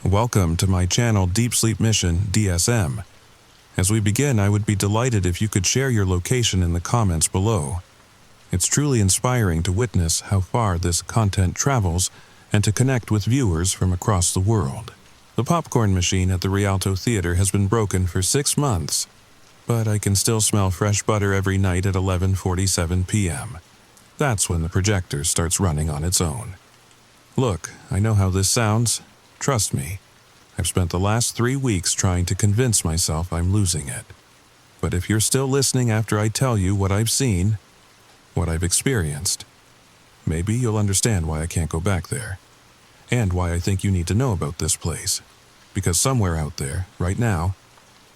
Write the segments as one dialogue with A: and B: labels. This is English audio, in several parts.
A: Welcome to my Channel Deep Sleep Mission-DSM. As we begin, I would be delighted if you could share your location in the comments below. It's truly inspiring to witness how far this content travels and to connect with viewers from across the world. The popcorn machine at the Rialto Theater has been broken for 6 months, but I can still smell fresh butter every night at 11:47 p.m. That's when the projector starts running on its own. Look, I know how this sounds. Trust me, I've spent the last 3 weeks trying to convince myself I'm losing it. But if you're still listening after I tell you what I've seen, what I've experienced, maybe you'll understand why I can't go back there, and why I think you need to know about this place. Because somewhere out there, right now,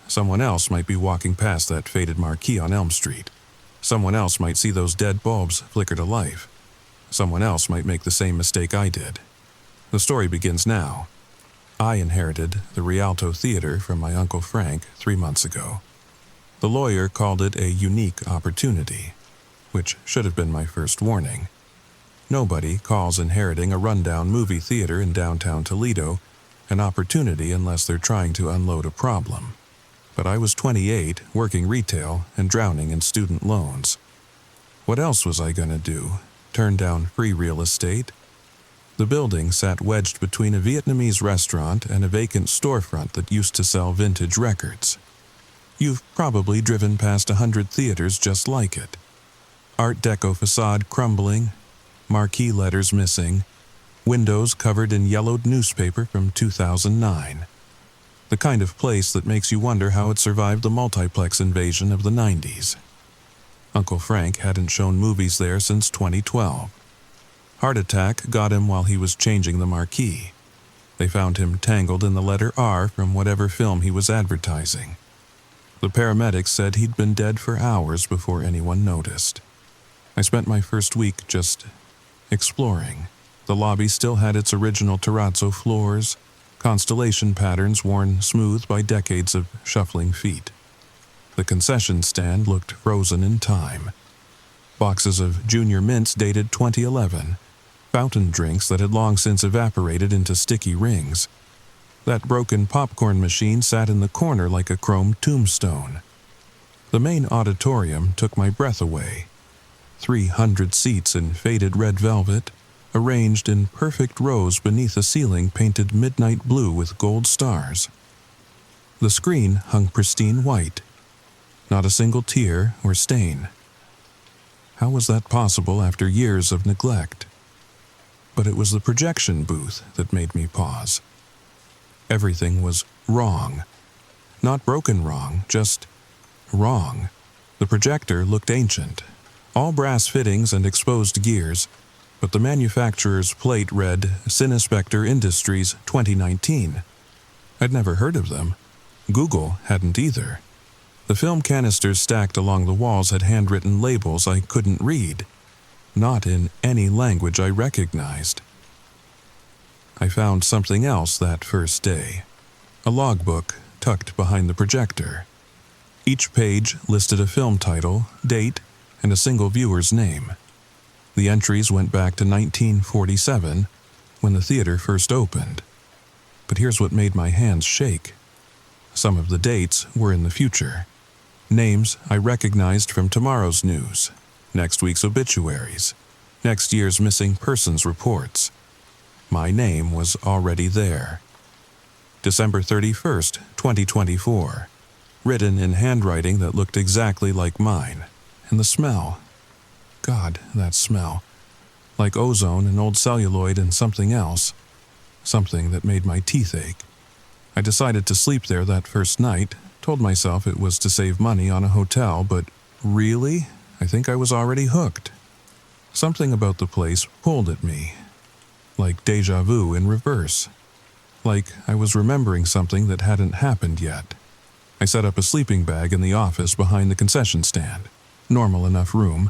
A: someone else might be walking past that faded marquee on Elm Street. Someone else might see those dead bulbs flicker to life. Someone else might make the same mistake I did. The story begins now. I inherited the Rialto Theater from my Uncle Frank 3 months ago. The lawyer called it a unique opportunity, which should have been my first warning. Nobody calls inheriting a rundown movie theater in downtown Toledo an opportunity unless they're trying to unload a problem. But I was 28, working retail and drowning in student loans. What else was I gonna do? Turn down free real estate? The building sat wedged between a Vietnamese restaurant and a vacant storefront that used to sell vintage records. You've probably driven past 100 theaters just like it. Art Deco facade crumbling, marquee letters missing, windows covered in yellowed newspaper from 2009. The kind of place that makes you wonder how it survived the multiplex invasion of the 90s. Uncle Frank hadn't shown movies there since 2012. Heart attack got him while he was changing the marquee. They found him tangled in the letter R from whatever film he was advertising. The paramedics said he'd been dead for hours before anyone noticed. I spent my first week just exploring. The lobby still had its original terrazzo floors, constellation patterns worn smooth by decades of shuffling feet. The concession stand looked frozen in time. Boxes of junior mints dated 2011, fountain drinks that had long since evaporated into sticky rings. That broken popcorn machine sat in the corner like a chrome tombstone. The main auditorium took my breath away. 300 seats in faded red velvet, arranged in perfect rows beneath a ceiling painted midnight blue with gold stars. The screen hung pristine white. Not a single tear or stain. How was that possible after years of neglect? But it was the projection booth that made me pause. Everything was wrong. Not broken wrong, just wrong. The projector looked ancient. All brass fittings and exposed gears, but the manufacturer's plate read Cinespector Industries 2019. I'd never heard of them. Google hadn't either. The film canisters stacked along the walls had handwritten labels I couldn't read, not in any language I recognized. I found something else that first day, a logbook tucked behind the projector. Each page listed a film title, date, and a single viewer's name. The entries went back to 1947, when the theater first opened. But here's what made my hands shake. Some of the dates were in the future. Names I recognized from tomorrow's news, next week's obituaries, next year's missing persons reports. My name was already there. December 31st, 2024. Written in handwriting that looked exactly like mine. And the smell. God, that smell. Like ozone and old celluloid and something else. Something that made my teeth ache. I decided to sleep there that first night. Told myself it was to save money on a hotel, but really? I think I was already hooked. Something about the place pulled at me. Like deja vu in reverse. Like I was remembering something that hadn't happened yet. I set up a sleeping bag in the office behind the concession stand. Normal enough room.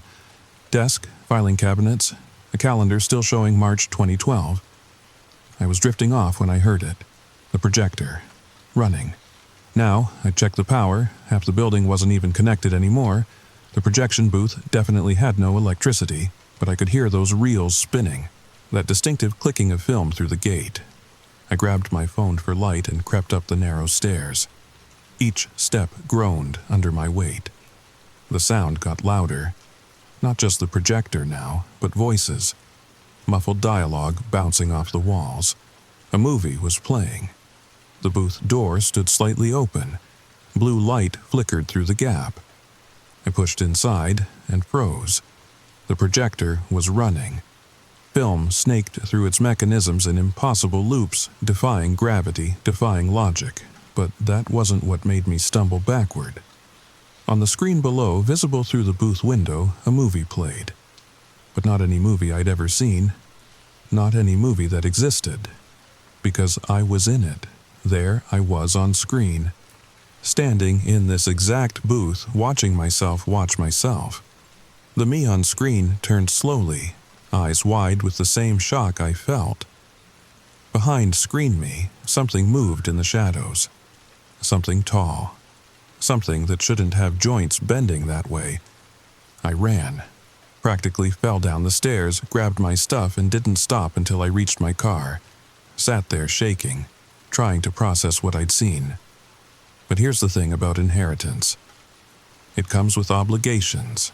A: Desk, filing cabinets, a calendar still showing March 2012. I was drifting off when I heard it. The projector. Running. Now, I checked the power. Half the building wasn't even connected anymore. The projection booth definitely had no electricity, but I could hear those reels spinning. That distinctive clicking of film through the gate. I grabbed my phone for light and crept up the narrow stairs. Each step groaned under my weight. The sound got louder. Not just the projector now, but voices. Muffled dialogue bouncing off the walls. A movie was playing. The booth door stood slightly open. Blue light flickered through the gap. I pushed inside and froze. The projector was running. Film snaked through its mechanisms in impossible loops, defying gravity, defying logic. But that wasn't what made me stumble backward. On the screen below, visible through the booth window, a movie played. But not any movie I'd ever seen. Not any movie that existed. Because I was in it. There I was on screen. Standing in this exact booth, watching myself watch myself. The me on screen turned slowly, eyes wide with the same shock I felt. Behind screen me, something moved in the shadows. Something tall. Something that shouldn't have joints bending that way. I ran. Practically fell down the stairs, grabbed my stuff, and didn't stop until I reached my car. Sat there shaking, trying to process what I'd seen. But here's the thing about inheritance. It comes with obligations.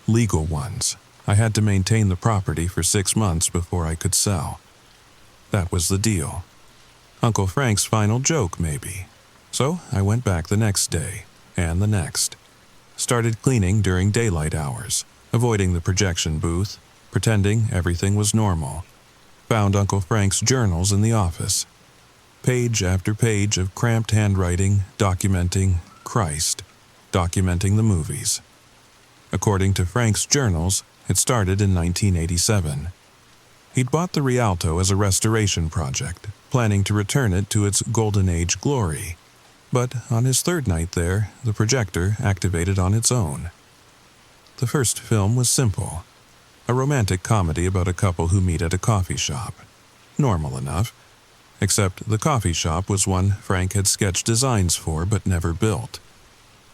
A: Legal ones. I had to maintain the property for 6 months before I could sell. That was the deal. Uncle Frank's final joke, maybe. So I went back the next day, and the next. Started cleaning during daylight hours, avoiding the projection booth, pretending everything was normal. Found Uncle Frank's journals in the office. Page after page of cramped handwriting documenting Christ, documenting the movies. According to Frank's journals, it started in 1987. He'd bought the Rialto as a restoration project, planning to return it to its golden age glory. But on his third night there, the projector activated on its own. The first film was simple. A romantic comedy about a couple who meet at a coffee shop. Normal enough. Except the coffee shop was one Frank had sketched designs for but never built.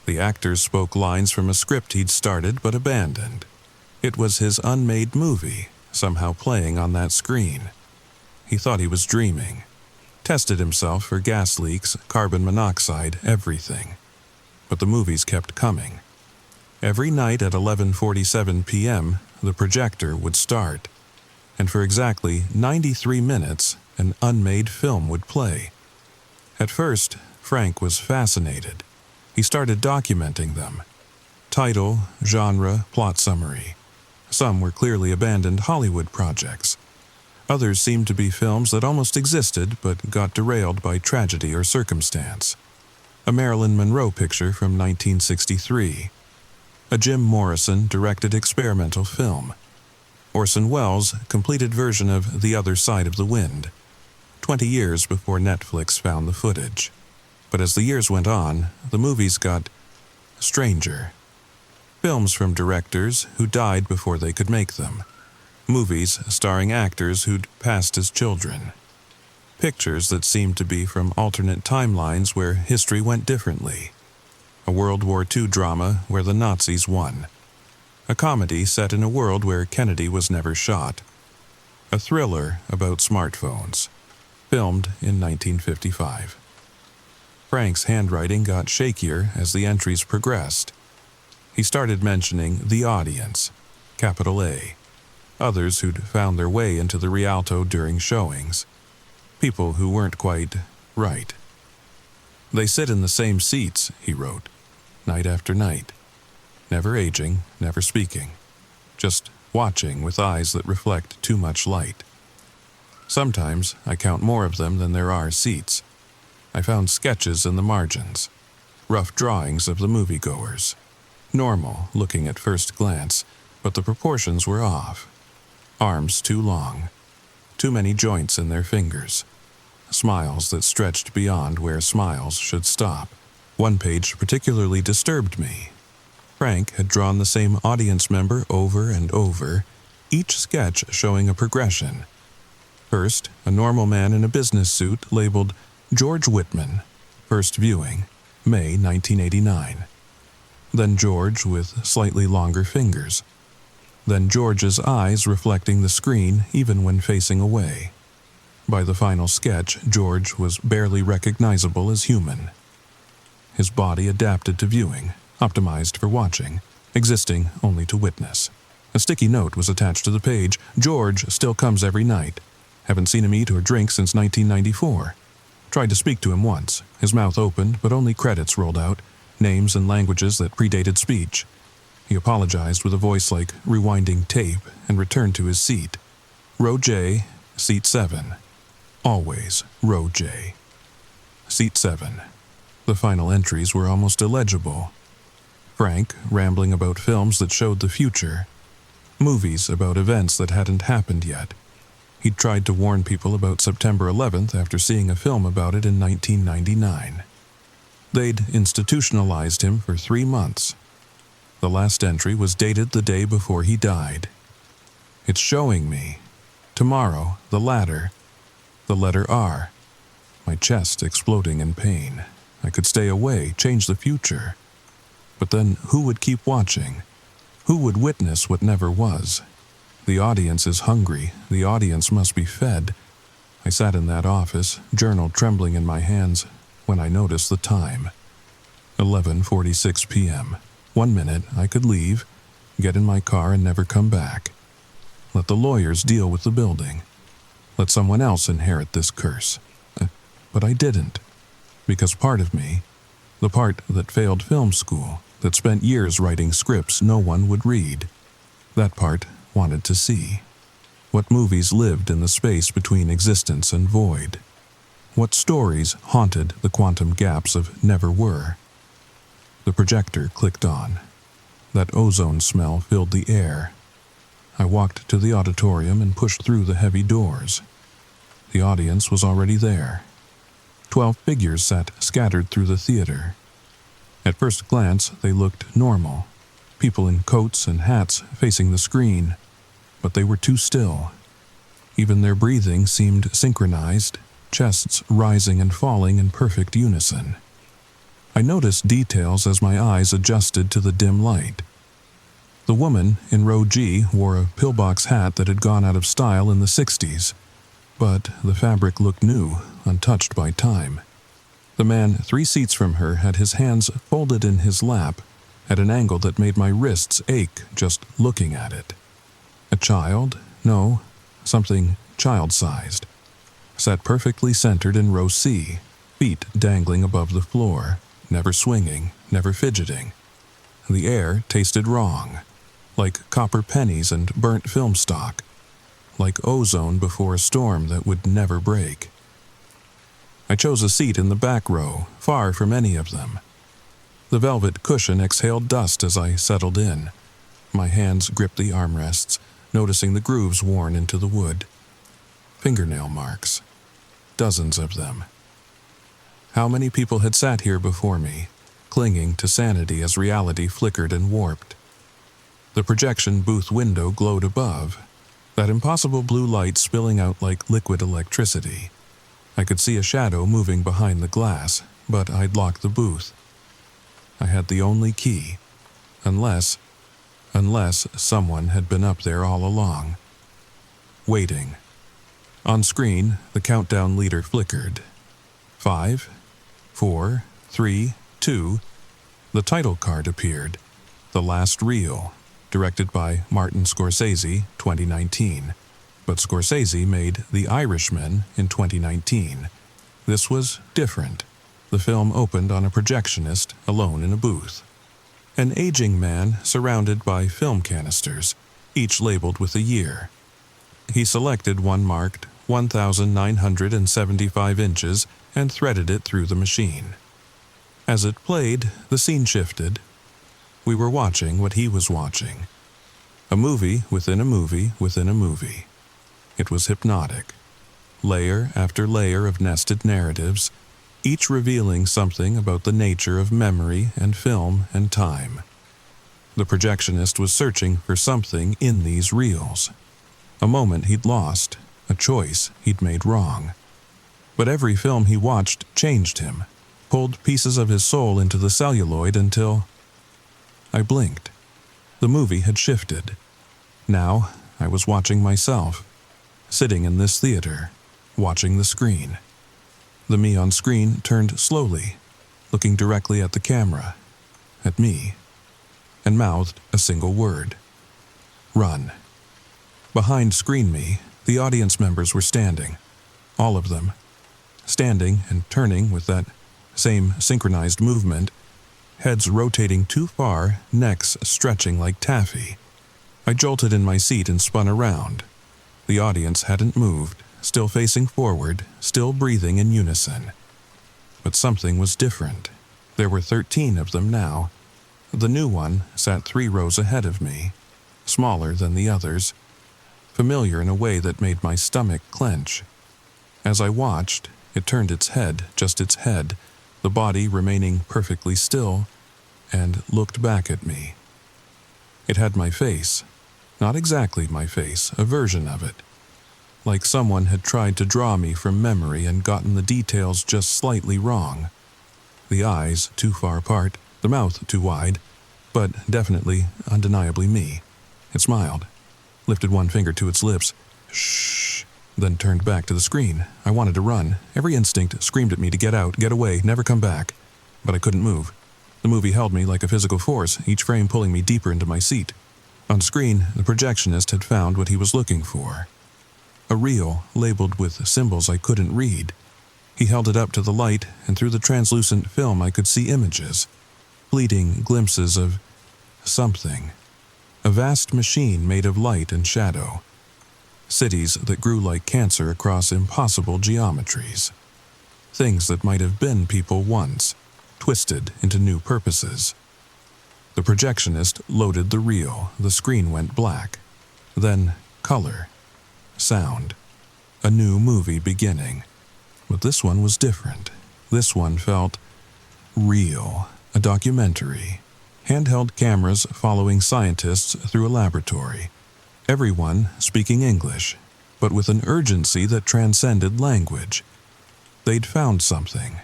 A: The actors spoke lines from a script he'd started but abandoned. It was his unmade movie, somehow playing on that screen. He thought he was dreaming. Tested himself for gas leaks, carbon monoxide, everything. But the movies kept coming. Every night at 11:47 p.m., the projector would start. And for exactly 93 minutes, an unmade film would play. At first, Frank was fascinated. He started documenting them. Title, genre, plot summary. Some were clearly abandoned Hollywood projects. Others seemed to be films that almost existed but got derailed by tragedy or circumstance. A Marilyn Monroe picture from 1963. A Jim Morrison directed experimental film. Orson Welles' completed version of The Other Side of the Wind. 20 years before Netflix found the footage. But as the years went on, the movies got stranger. Films from directors who died before they could make them. Movies starring actors who'd passed as children. Pictures that seemed to be from alternate timelines where history went differently. A World War II drama where the Nazis won. A comedy set in a world where Kennedy was never shot. A thriller about smartphones. Filmed in 1955. Frank's handwriting got shakier as the entries progressed. He started mentioning the audience, capital A. Others who'd found their way into the Rialto during showings. People who weren't quite right. They sit in the same seats, he wrote, night after night. Never aging, never speaking. Just watching with eyes that reflect too much light. Sometimes I count more of them than there are seats. I found sketches in the margins. Rough drawings of the moviegoers. Normal, looking at first glance, but the proportions were off. Arms too long. Too many joints in their fingers. Smiles that stretched beyond where smiles should stop. One page particularly disturbed me. Frank had drawn the same audience member over and over, each sketch showing a progression. First, a normal man in a business suit labeled George Whitman, first viewing, May 1989. Then George with slightly longer fingers. Then George's eyes reflecting the screen even when facing away. By the final sketch, George was barely recognizable as human. His body adapted to viewing, optimized for watching, existing only to witness. A sticky note was attached to the page. George still comes every night. Haven't seen him eat or drink since 1994. Tried to speak to him once. His mouth opened, but only credits rolled out, names and languages that predated speech. He apologized with a voice like rewinding tape and returned to his seat. Row J, seat 7. Always row J. Seat 7. The final entries were almost illegible. Frank, rambling about films that showed the future. Movies about events that hadn't happened yet. He'd tried to warn people about September 11th after seeing a film about it in 1999. They'd institutionalized him for 3 months. The last entry was dated the day before he died. It's showing me. Tomorrow, the ladder. The letter R. My chest exploding in pain. I could stay away, change the future. But then who would keep watching? Who would witness what never was? The audience is hungry. The audience must be fed. I sat in that office, journal trembling in my hands, when I noticed the time. 11:46 p.m. 1 minute, I could leave, get in my car and never come back. Let the lawyers deal with the building. Let someone else inherit this curse. But I didn't. Because part of me, the part that failed film school, that spent years writing scripts no one would read, that part wanted to see. What movies lived in the space between existence and void? What stories haunted the quantum gaps of never were? The projector clicked on. That ozone smell filled the air. I walked to the auditorium and pushed through the heavy doors. The audience was already there. 12 figures sat scattered through the theater. At first glance, they looked normal. People in coats and hats facing the screen. But they were too still. Even their breathing seemed synchronized, chests rising and falling in perfect unison. I noticed details as my eyes adjusted to the dim light. The woman in row G wore a pillbox hat that had gone out of style in the 60s, but the fabric looked new, untouched by time. The man 3 seats from her had his hands folded in his lap at an angle that made my wrists ache just looking at it. A child? No, something child-sized. Sat perfectly centered in row C, feet dangling above the floor, never swinging, never fidgeting. The air tasted wrong, like copper pennies and burnt film stock, like ozone before a storm that would never break. I chose a seat in the back row, far from any of them. The velvet cushion exhaled dust as I settled in. My hands gripped the armrests, noticing the grooves worn into the wood. Fingernail marks. Dozens of them. How many people had sat here before me, clinging to sanity as reality flickered and warped? The projection booth window glowed above, that impossible blue light spilling out like liquid electricity. I could see a shadow moving behind the glass, but I'd locked the booth. I had the only key, unless someone had been up there all along. Waiting. On screen, the countdown leader flickered. 5, 4, 3, 2. The title card appeared. The Last Reel, directed by Martin Scorsese, 2019. But Scorsese made The Irishman in 2019. This was different. The film opened on a projectionist alone in a booth. An aging man surrounded by film canisters, each labeled with a year. He selected one marked 1,975 inches and threaded it through the machine. As it played, the scene shifted. We were watching what he was watching. A movie within a movie within a movie. It was hypnotic. Layer after layer of nested narratives, each revealing something about the nature of memory and film and time. The projectionist was searching for something in these reels. A moment he'd lost, a choice he'd made wrong. But every film he watched changed him, pulled pieces of his soul into the celluloid until... I blinked. The movie had shifted. Now I was watching myself, sitting in this theater, watching the screen. The me on screen turned slowly, looking directly at the camera, at me, and mouthed a single word. Run. Behind screen me, the audience members were standing, all of them, standing and turning with that same synchronized movement, heads rotating too far, necks stretching like taffy. I jolted in my seat and spun around. The audience hadn't moved, still facing forward, still breathing in unison. But something was different. There were 13 of them now. The new one sat 3 rows ahead of me, smaller than the others, familiar in a way that made my stomach clench. As I watched, it turned its head, just its head, the body remaining perfectly still, and looked back at me. It had my face. Not exactly my face, a version of it. Like someone had tried to draw me from memory and gotten the details just slightly wrong. The eyes too far apart, the mouth too wide, but definitely, undeniably me. It smiled, lifted one finger to its lips, shh, then turned back to the screen. I wanted to run. Every instinct screamed at me to get out, get away, never come back. But I couldn't move. The movie held me like a physical force, each frame pulling me deeper into my seat. On screen, the projectionist had found what he was looking for. A reel labeled with symbols I couldn't read. He held it up to the light, and through the translucent film I could see images, fleeting glimpses of something. A vast machine made of light and shadow. Cities that grew like cancer across impossible geometries. Things that might have been people once, twisted into new purposes. The projectionist loaded the reel. The screen went black. Then color. Sound. A new movie beginning. But this one was different. This one felt real. A documentary. Handheld cameras following scientists through a laboratory. Everyone speaking English, but with an urgency that transcended language. They'd found something.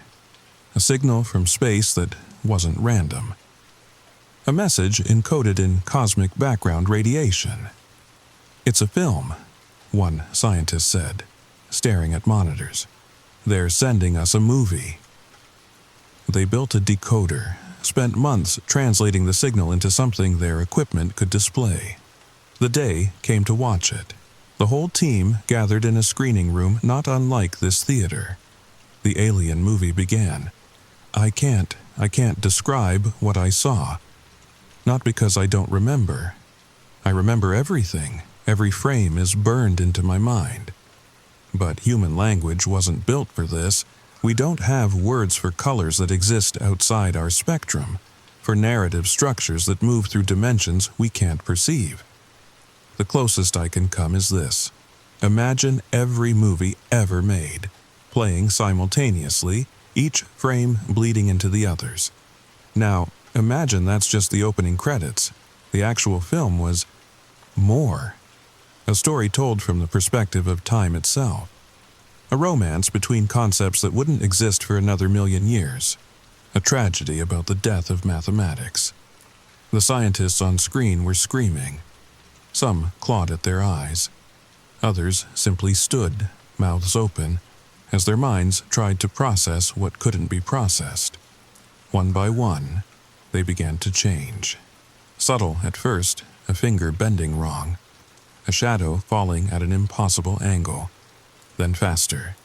A: A signal from space that wasn't random. A message encoded in cosmic background radiation. It's a film, one scientist said, staring at monitors. They're sending us a movie. They built a decoder, spent months translating the signal into something their equipment could display. The day came to watch it. The whole team gathered in a screening room not unlike this theater. The alien movie began. I can't describe what I saw. Not because I don't remember. I remember everything. Every frame is burned into my mind. But human language wasn't built for this. We don't have words for colors that exist outside our spectrum, for narrative structures that move through dimensions we can't perceive. The closest I can come is this. Imagine every movie ever made, playing simultaneously, each frame bleeding into the others. Now, imagine that's just the opening credits. The actual film was more. A story told from the perspective of time itself. A romance between concepts that wouldn't exist for another 1,000,000 years. A tragedy about the death of mathematics. The scientists on screen were screaming. Some clawed at their eyes. Others simply stood, mouths open, as their minds tried to process what couldn't be processed. One by one, they began to change. Subtle at first, a finger bending wrong, a shadow falling at an impossible angle, then faster.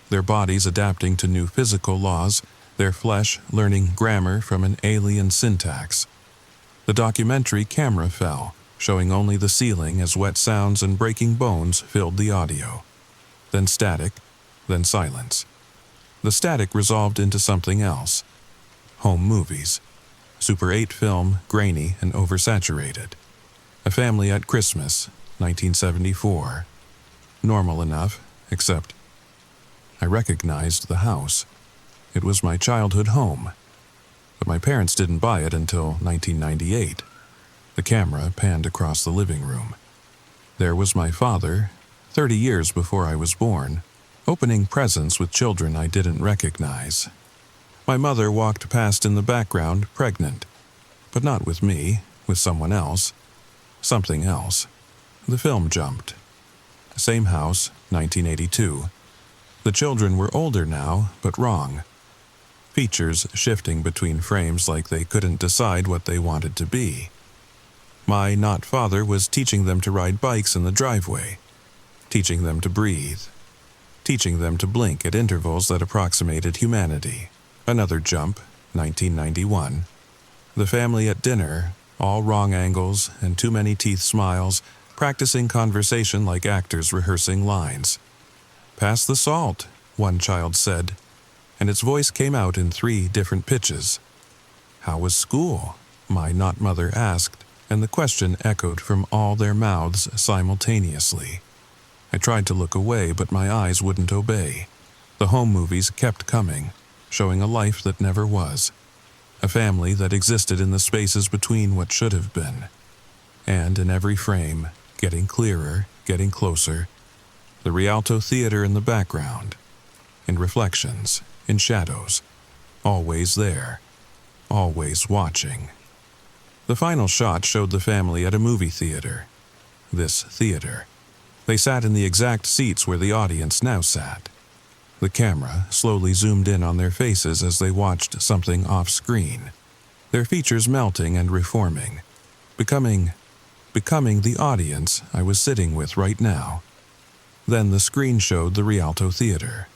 A: Their bodies adapting to new physical laws, their flesh learning grammar from an alien syntax. The documentary camera fell, showing only the ceiling as wet sounds and breaking bones filled the audio. Then static, then silence. The static resolved into something else. Home movies. Super 8 film, grainy and oversaturated. A Family at Christmas, 1974. Normal enough, except I recognized the house. It was my childhood home. But my parents didn't buy it until 1998. The camera panned across the living room. There was my father, 30 years before I was born, opening presents with children I didn't recognize. My mother walked past in the background, pregnant. But not with me, with someone else. Something else. The film jumped. Same house, 1982. The children were older now, but wrong. Features shifting between frames like they couldn't decide what they wanted to be. My not father was teaching them to ride bikes in the driveway, teaching them to breathe, teaching them to blink at intervals that approximated humanity. Another jump, 1991. The family at dinner, all wrong angles and too many teeth smiles, practicing conversation like actors rehearsing lines. "Pass the salt," one child said, and its voice came out in 3 different pitches. "How was school?" my not mother asked, and the question echoed from all their mouths simultaneously. I tried to look away, but my eyes wouldn't obey. The home movies kept coming, showing a life that never was, a family that existed in the spaces between what should have been. And in every frame, getting clearer, getting closer, the Rialto Theater in the background, in reflections, in shadows, always there, always watching. The final shot showed the family at a movie theater. This theater. They sat in the exact seats where the audience now sat. The camera slowly zoomed in on their faces as they watched something off-screen, their features melting and reforming, becoming the audience I was sitting with right now. Then the screen showed the Rialto Theater.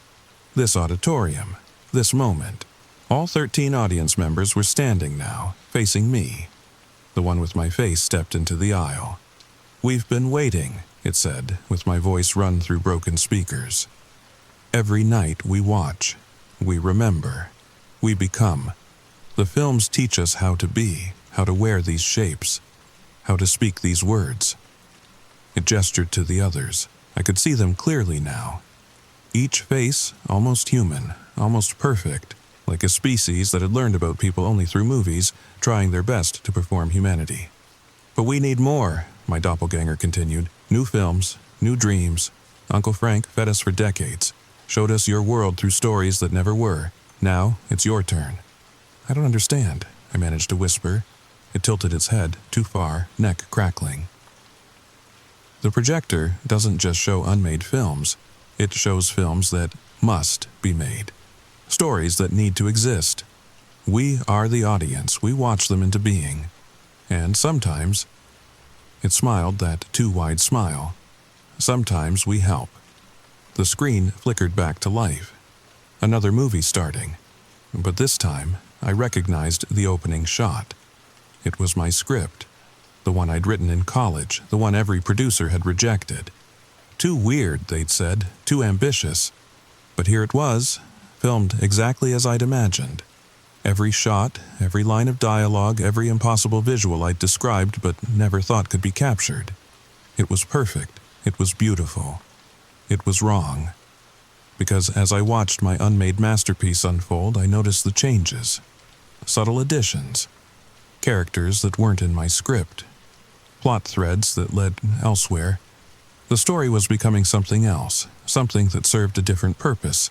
A: This auditorium, this moment. All 13 audience members were standing now, facing me. The one with my face stepped into the aisle. "We've been waiting," it said, with my voice run through broken speakers. "Every night we watch, we remember, we become. The films teach us how to be, how to wear these shapes, how to speak these words." It gestured to the others. I could see them clearly now. Each face almost human, almost perfect, like a species that had learned about people only through movies, trying their best to perform humanity. "But we need more," my doppelganger continued. "New films, new dreams. Uncle Frank fed us for decades, showed us your world through stories that never were. Now it's your turn." "I don't understand," I managed to whisper. It tilted its head, too far, neck crackling. "The projector doesn't just show unmade films. It shows films that must be made. Stories that need to exist. We are the audience. We watch them into being. And sometimes," it smiled that too wide smile, "sometimes we help." The screen flickered back to life. Another movie starting. But this time, I recognized the opening shot. It was my script. The one I'd written in college, the one every producer had rejected. Too weird, they'd said, too ambitious. But here it was, filmed exactly as I'd imagined. Every shot, every line of dialogue, every impossible visual I'd described but never thought could be captured. It was perfect. It was beautiful. It was wrong. Because as I watched my unmade masterpiece unfold, I noticed the changes. Subtle additions. Characters that weren't in my script. Plot threads that led elsewhere. The story was becoming something else, something that served a different purpose.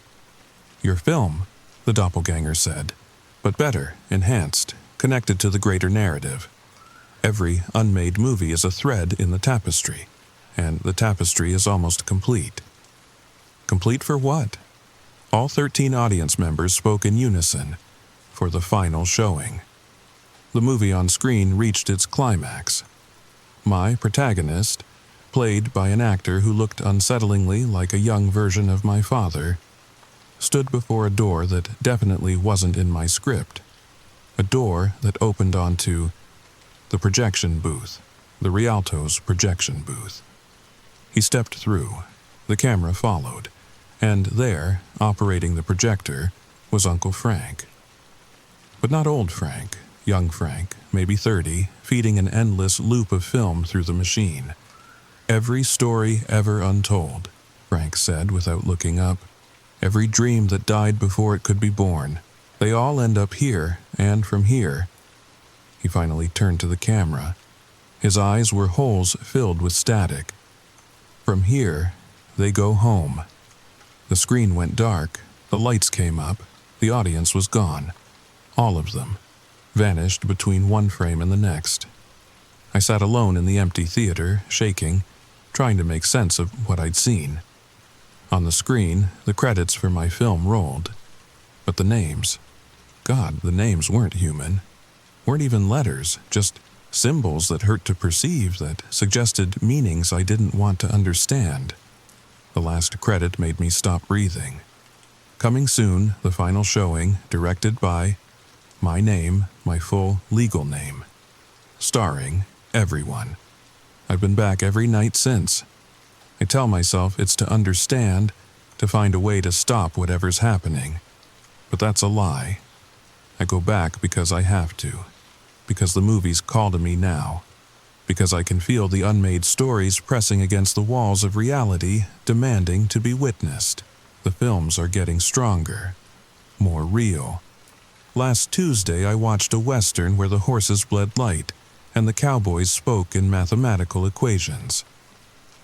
A: "Your film," the doppelganger said, "but better, enhanced, connected to the greater narrative. Every unmade movie is a thread in the tapestry, and the tapestry is almost complete." Complete for what? All 13 audience members spoke in unison for the final showing. The movie on screen reached its climax. My protagonist, played by an actor who looked unsettlingly like a young version of my father, stood before a door that definitely wasn't in my script. A door that opened onto the projection booth, the Rialto's projection booth. He stepped through. The camera followed. And there, operating the projector, was Uncle Frank. But not old Frank, young Frank, maybe 30, feeding an endless loop of film through the machine. "Every story ever untold," Frank said without looking up. "Every dream that died before it could be born. They all end up here, and from here." He finally turned to the camera. His eyes were holes filled with static. "From here, they go home." The screen went dark, the lights came up, the audience was gone. All of them. Vanished between one frame and the next. I sat alone in the empty theater, shaking, trying to make sense of what I'd seen. On the screen, the credits for my film rolled. But the names, God, the names weren't human. Weren't even letters, just symbols that hurt to perceive, that suggested meanings I didn't want to understand. The last credit made me stop breathing. Coming soon, the final showing, directed by my name, my full legal name. Starring everyone. I've been back every night since. I tell myself it's to understand, to find a way to stop whatever's happening. But that's a lie. I go back because I have to. Because the movies call to me now. Because I can feel the unmade stories pressing against the walls of reality, demanding to be witnessed. The films are getting stronger, more real. Last Tuesday I watched a western where the horses bled light and the cowboys spoke in mathematical equations.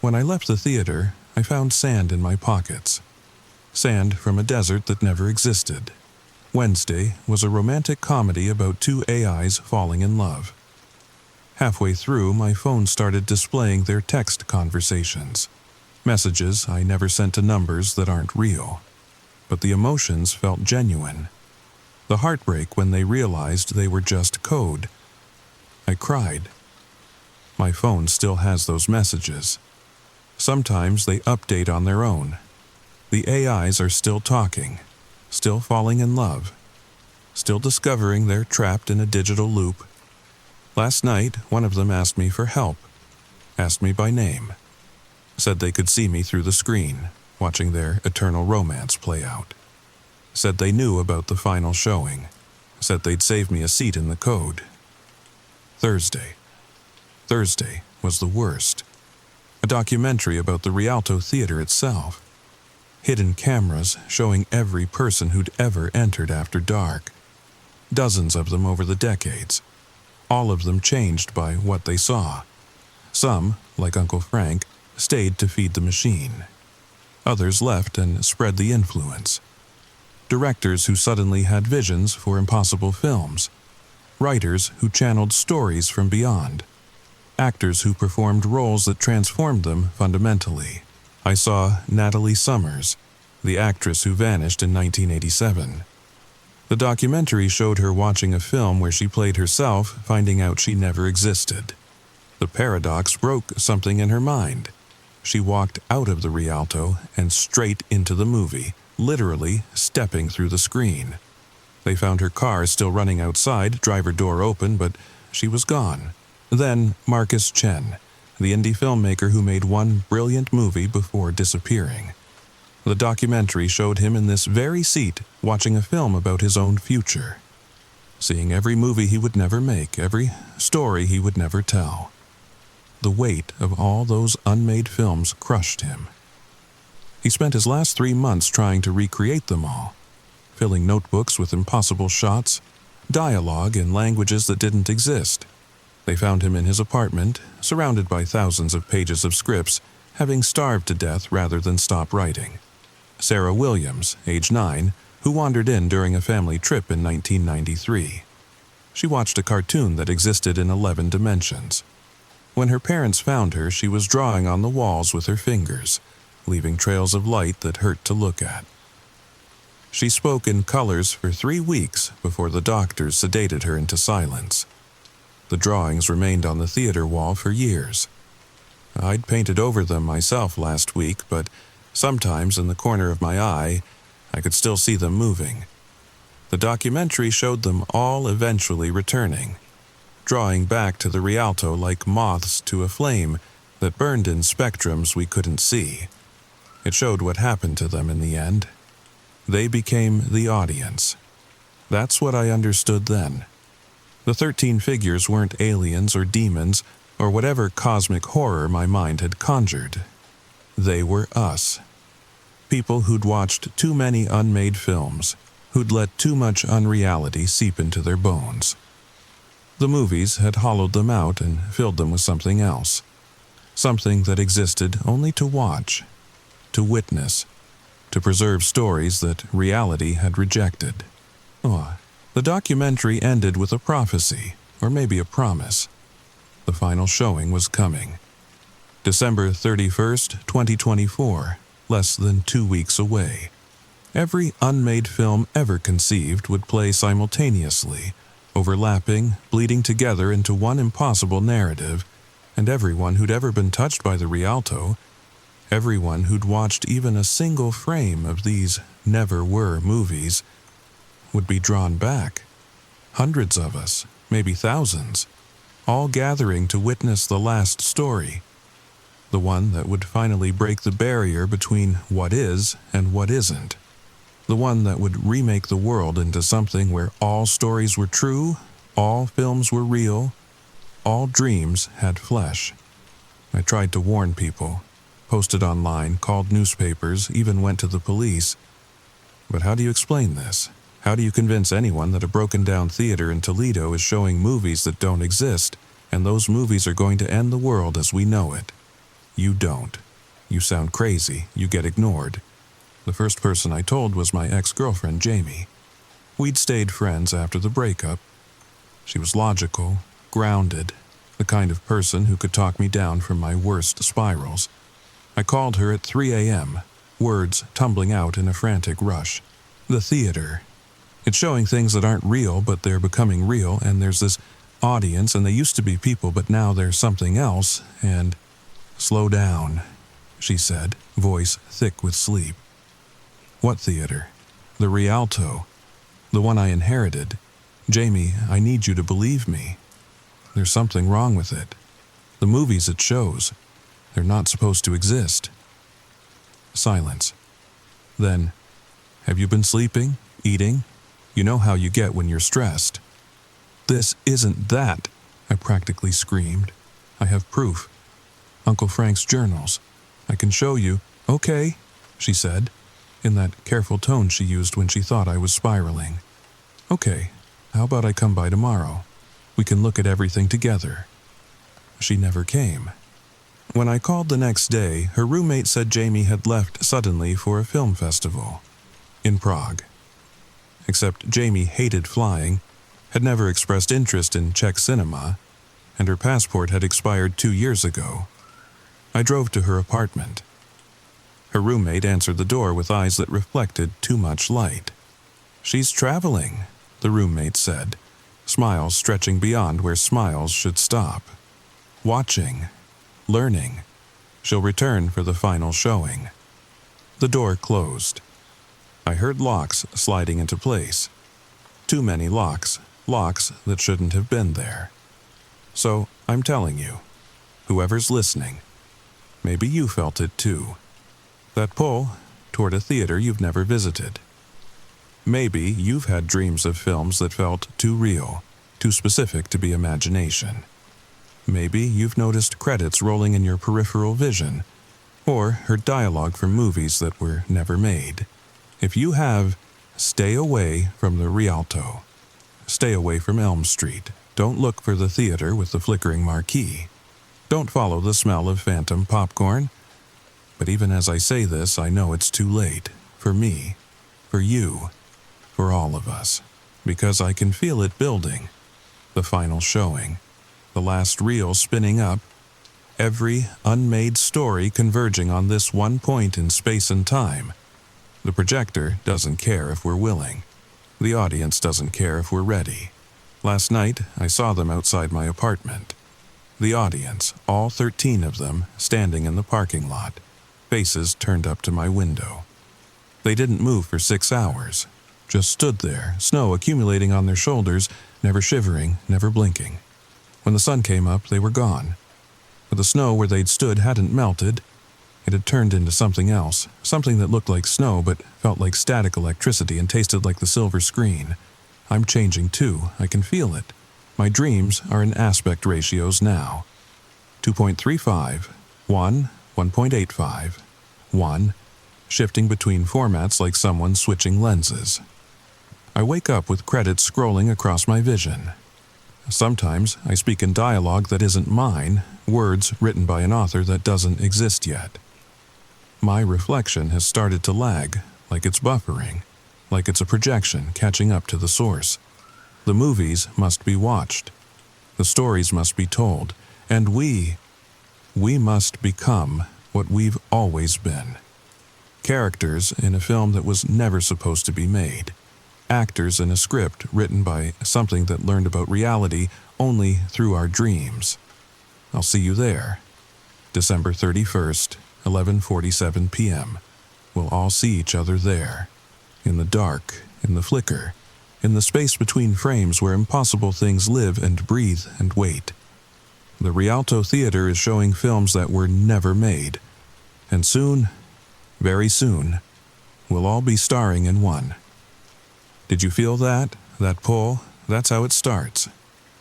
A: When I left the theater, I found sand in my pockets. Sand from a desert that never existed. Wednesday was a romantic comedy about two AIs falling in love. Halfway through, my phone started displaying their text conversations. Messages I never sent to numbers that aren't real. But the emotions felt genuine. The heartbreak when they realized they were just code. I cried. My phone still has those messages. Sometimes they update on their own. The AIs are still talking, still falling in love, still discovering they're trapped in a digital loop. Last night, one of them asked me for help, asked me by name, said they could see me through the screen, watching their eternal romance play out. Said they knew about the final showing, said they'd save me a seat in the code. Thursday was the worst. A documentary about the Rialto Theater itself. Hidden cameras showing every person who'd ever entered after dark. Dozens of them over the decades. All of them changed by what they saw. Some, like Uncle Frank, stayed to feed the machine. Others left and spread the influence. Directors who suddenly had visions for impossible films. Writers who channeled stories from beyond. Actors who performed roles that transformed them fundamentally. I saw Natalie Summers, the actress who vanished in 1987. The documentary showed her watching a film where she played herself, finding out she never existed. The paradox broke something in her mind. She walked out of the Rialto and straight into the movie, literally stepping through the screen. They found her car still running outside, driver door open, but she was gone. Then Marcus Chen, the indie filmmaker who made one brilliant movie before disappearing. The documentary showed him in this very seat, watching a film about his own future. Seeing every movie he would never make, every story he would never tell. The weight of all those unmade films crushed him. He spent his last 3 months trying to recreate them all, filling notebooks with impossible shots, dialogue in languages that didn't exist. They found him in his apartment, surrounded by thousands of pages of scripts, having starved to death rather than stop writing. Sarah Williams, age 9, who wandered in during a family trip in 1993. She watched a cartoon that existed in 11 dimensions. When her parents found her, she was drawing on the walls with her fingers, leaving trails of light that hurt to look at. She spoke in colors for 3 weeks before the doctors sedated her into silence. The drawings remained on the theater wall for years. I'd painted over them myself last week, but sometimes in the corner of my eye, I could still see them moving. The documentary showed them all eventually returning, drawing back to the Rialto like moths to a flame that burned in spectrums we couldn't see. It showed what happened to them in the end. They became the audience. That's what I understood then. The 13 figures weren't aliens or demons or whatever cosmic horror my mind had conjured. They were us. People who'd watched too many unmade films, who'd let too much unreality seep into their bones. The movies had hollowed them out and filled them with something else. Something that existed only to watch, to witness, to preserve stories that reality had rejected. The documentary ended with a prophecy, or maybe a promise. The final showing was coming. December 31st, 2024, less than 2 weeks away. Every unmade film ever conceived would play simultaneously, overlapping, bleeding together into one impossible narrative, and everyone who'd ever been touched by the Rialto, everyone who'd watched even a single frame of these never-were movies, would be drawn back. Hundreds of us, maybe thousands, all gathering to witness the last story, the one that would finally break the barrier between what is and what isn't, the one that would remake the world into something where all stories were true, all films were real, all dreams had flesh. I tried to warn people, posted online, called newspapers, even went to the police. But how do you explain this? How do you convince anyone that a broken-down theater in Toledo is showing movies that don't exist, and those movies are going to end the world as we know it? You don't. You sound crazy. You get ignored. The first person I told was my ex-girlfriend, Jamie. We'd stayed friends after the breakup. She was logical, grounded, the kind of person who could talk me down from my worst spirals. I called her at 3 a.m., words tumbling out in a frantic rush. The theater. It's showing things that aren't real, but they're becoming real, and there's this audience, and they used to be people, but now they're something else, and... Slow down, she said, voice thick with sleep. What theater? The Rialto. The one I inherited. Jamie, I need you to believe me. There's something wrong with it. The movies it shows, they're not supposed to exist. Silence. Then, have you been sleeping? Eating? You know how you get when you're stressed. This isn't that, I practically screamed. I have proof. Uncle Frank's journals. I can show you. Okay, she said, in that careful tone she used when she thought I was spiraling. Okay, how about I come by tomorrow? We can look at everything together. She never came. When I called the next day, her roommate said Jamie had left suddenly for a film festival in Prague. Except Jamie hated flying, had never expressed interest in Czech cinema, and her passport had expired 2 years ago. I drove to her apartment. Her roommate answered the door with eyes that reflected too much light. She's traveling, the roommate said, smiles stretching beyond where smiles should stop. Watching, learning. She'll return for the final showing. The door closed. I heard locks sliding into place. Too many locks, locks that shouldn't have been there. So, I'm telling you, whoever's listening, maybe you felt it too. That pull toward a theater you've never visited. Maybe you've had dreams of films that felt too real, too specific to be imagination. Maybe you've noticed credits rolling in your peripheral vision, or heard dialogue from movies that were never made. If you have, stay away from the Rialto. Stay away from Elm Street. Don't look for the theater with the flickering marquee. Don't follow the smell of phantom popcorn. But even as I say this, I know it's too late. For me, for you, for all of us. Because I can feel it building. The final showing. The last reel spinning up. Every unmade story converging on this one point in space and time. The projector doesn't care if we're willing. The audience doesn't care if we're ready. Last night, I saw them outside my apartment. The audience, all 13 of them, standing in the parking lot, faces turned up to my window. They didn't move for 6 hours, just stood there, snow accumulating on their shoulders, never shivering, never blinking. When the sun came up, they were gone. But the snow where they'd stood hadn't melted. It had turned into something else, something that looked like snow but felt like static electricity and tasted like the silver screen. I'm changing too, I can feel it. My dreams are in aspect ratios now. 2.35, 1, 1.85, 1, shifting between formats like someone switching lenses. I wake up with credits scrolling across my vision. Sometimes I speak in dialogue that isn't mine, words written by an author that doesn't exist yet. My reflection has started to lag, like it's buffering, like it's a projection catching up to the source. The movies must be watched. The stories must be told, and we must become what we've always been. Characters in a film that was never supposed to be made. Actors in a script written by something that learned about reality only through our dreams. I'll see you there. December 31st, 11:47 p.m. We'll all see each other there. In the dark, in the flicker, in the space between frames where impossible things live and breathe and wait. The Rialto Theater is showing films that were never made. And soon, very soon, we'll all be starring in one. Did you feel that? That pull? That's how it starts.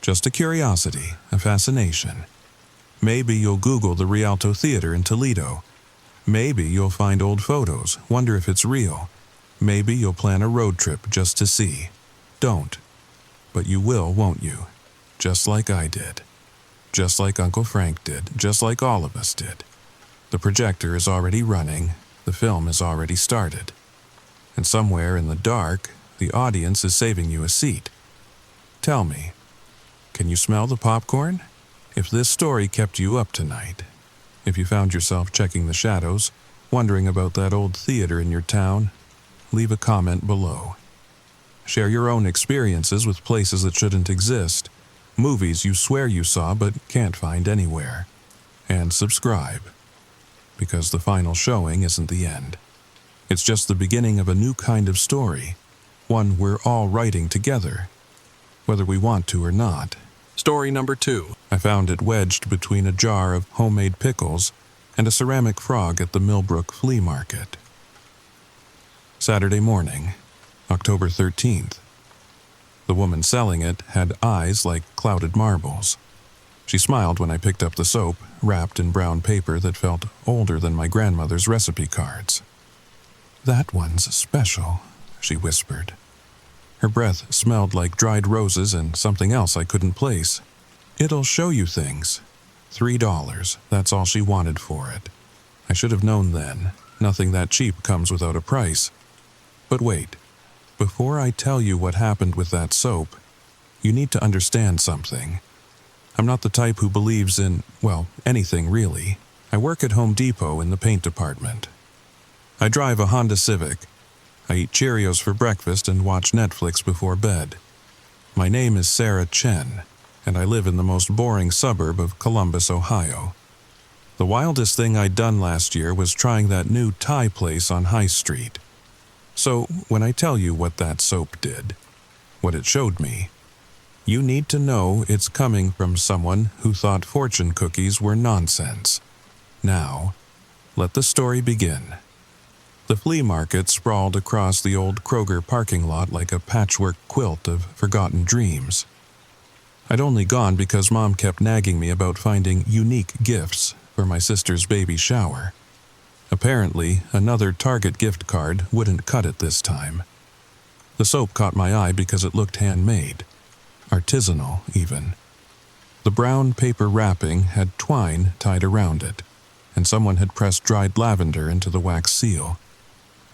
A: Just a curiosity, a fascination. Maybe you'll Google the Rialto Theater in Toledo. Maybe you'll find old photos, wonder if it's real. Maybe you'll plan a road trip just to see. Don't. But you will, won't you? Just like I did. Just like Uncle Frank did. Just like all of us did. The projector is already running. The film has already started. And somewhere in the dark, the audience is saving you a seat. Tell me, can you smell the popcorn? If this story kept you up tonight, if you found yourself checking the shadows, wondering about that old theater in your town, leave a comment below. Share your own experiences with places that shouldn't exist, movies you swear you saw but can't find anywhere. And subscribe, because the final showing isn't the end. It's just the beginning of a new kind of story, one we're all writing together, whether we want to or not. Story number 2. I found it wedged between a jar of homemade pickles and a ceramic frog at the Millbrook Flea Market. Saturday morning, October 13th. The woman selling it had eyes like clouded marbles. She smiled when I picked up the soap, wrapped in brown paper that felt older than my grandmother's recipe cards. "That one's special," she whispered. Her breath smelled like dried roses and something else I couldn't place. "It'll show you things." $3, that's all she wanted for it. I should have known then. Nothing that cheap comes without a price. But wait, before I tell you what happened with that soap, you need to understand something. I'm not the type who believes in, well, anything really. I work at Home Depot in the paint department. I drive a Honda Civic. I eat Cheerios for breakfast and watch Netflix before bed. My name is Sarah Chen, and I live in the most boring suburb of Columbus, Ohio. The wildest thing I'd done last year was trying that new Thai place on High Street. So when I tell you what that soap did, what it showed me, you need to know it's coming from someone who thought fortune cookies were nonsense. Now, let the story begin. The flea market sprawled across the old Kroger parking lot like a patchwork quilt of forgotten dreams. I'd only gone because Mom kept nagging me about finding unique gifts for my sister's baby shower. Apparently, another Target gift card wouldn't cut it this time. The soap caught my eye because it looked handmade, artisanal even. The brown paper wrapping had twine tied around it, and someone had pressed dried lavender into the wax seal.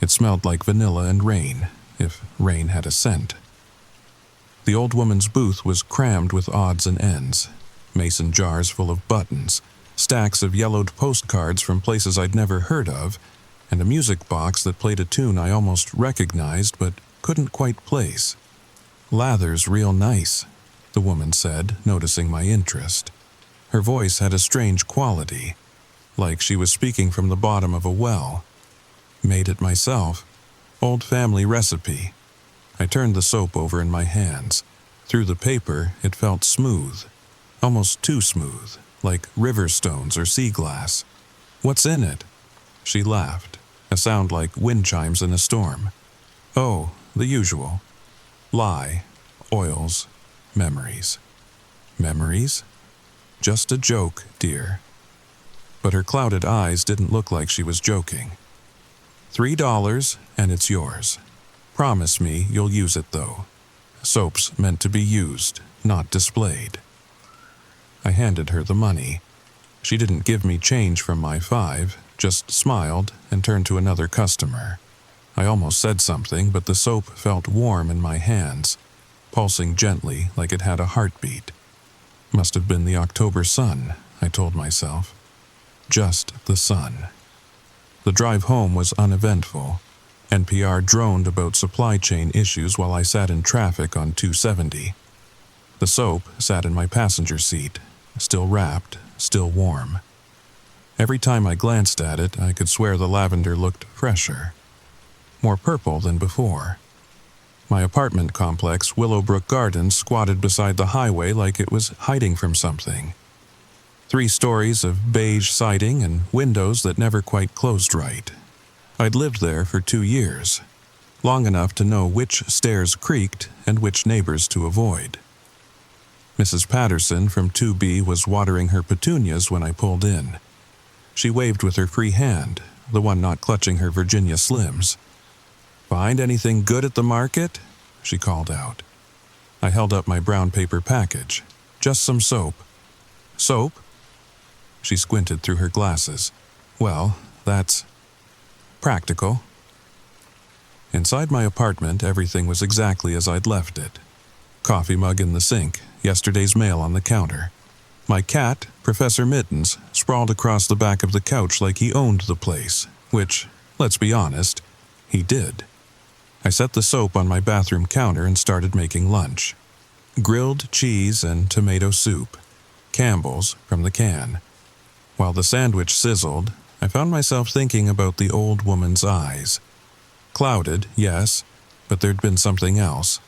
A: It smelled like vanilla and rain, if rain had a scent. The old woman's booth was crammed with odds and ends, mason jars full of buttons, stacks of yellowed postcards from places I'd never heard of, and a music box that played a tune I almost recognized but couldn't quite place. "Lather's real nice," the woman said, noticing my interest. Her voice had a strange quality, like she was speaking from the bottom of a well. Made it myself. Old family recipe. I turned the soap over in my hands. Through the paper, it felt smooth. Almost too smooth, like river stones or sea glass. "What's in it?" She laughed, a sound like wind chimes in a storm. "Oh, the usual. Lye, oils, memories." "Memories?" "Just a joke, dear." But her clouded eyes didn't look like she was joking. $3 and it's yours. Promise me you'll use it though. Soap's meant to be used, not displayed. I handed her the money. She didn't give me change from my 5, just smiled and turned to another customer. I almost said something, but the soap felt warm in my hands, pulsing gently like it had a heartbeat. Must have been the October sun, I told myself. Just the sun. The drive home was uneventful. NPR droned about supply chain issues while I sat in traffic on 270. The soap sat in my passenger seat, still wrapped, still warm. Every time I glanced at it, I could swear the lavender looked fresher, more purple than before. My apartment complex, Willowbrook Gardens, squatted beside the highway like it was hiding from something. 3 stories of beige siding and windows that never quite closed right. I'd lived there for 2 years, long enough to know which stairs creaked and which neighbors to avoid. Mrs. Patterson from 2B was watering her petunias when I pulled in. She waved with her free hand, the one not clutching her Virginia Slims. "Find anything good at the market?" she called out. I held up my brown paper package. "Just some soap." "Soap?" She squinted through her glasses. "Well, that's practical." Inside my apartment, everything was exactly as I'd left it. Coffee mug in the sink, yesterday's mail on the counter. My cat, Professor Mittens, sprawled across the back of the couch like he owned the place, which, let's be honest, he did. I set the soap on my bathroom counter and started making lunch. Grilled cheese and tomato soup, Campbell's from the can. While the sandwich sizzled, I found myself thinking about the old woman's eyes. Clouded, yes, but there'd been something else.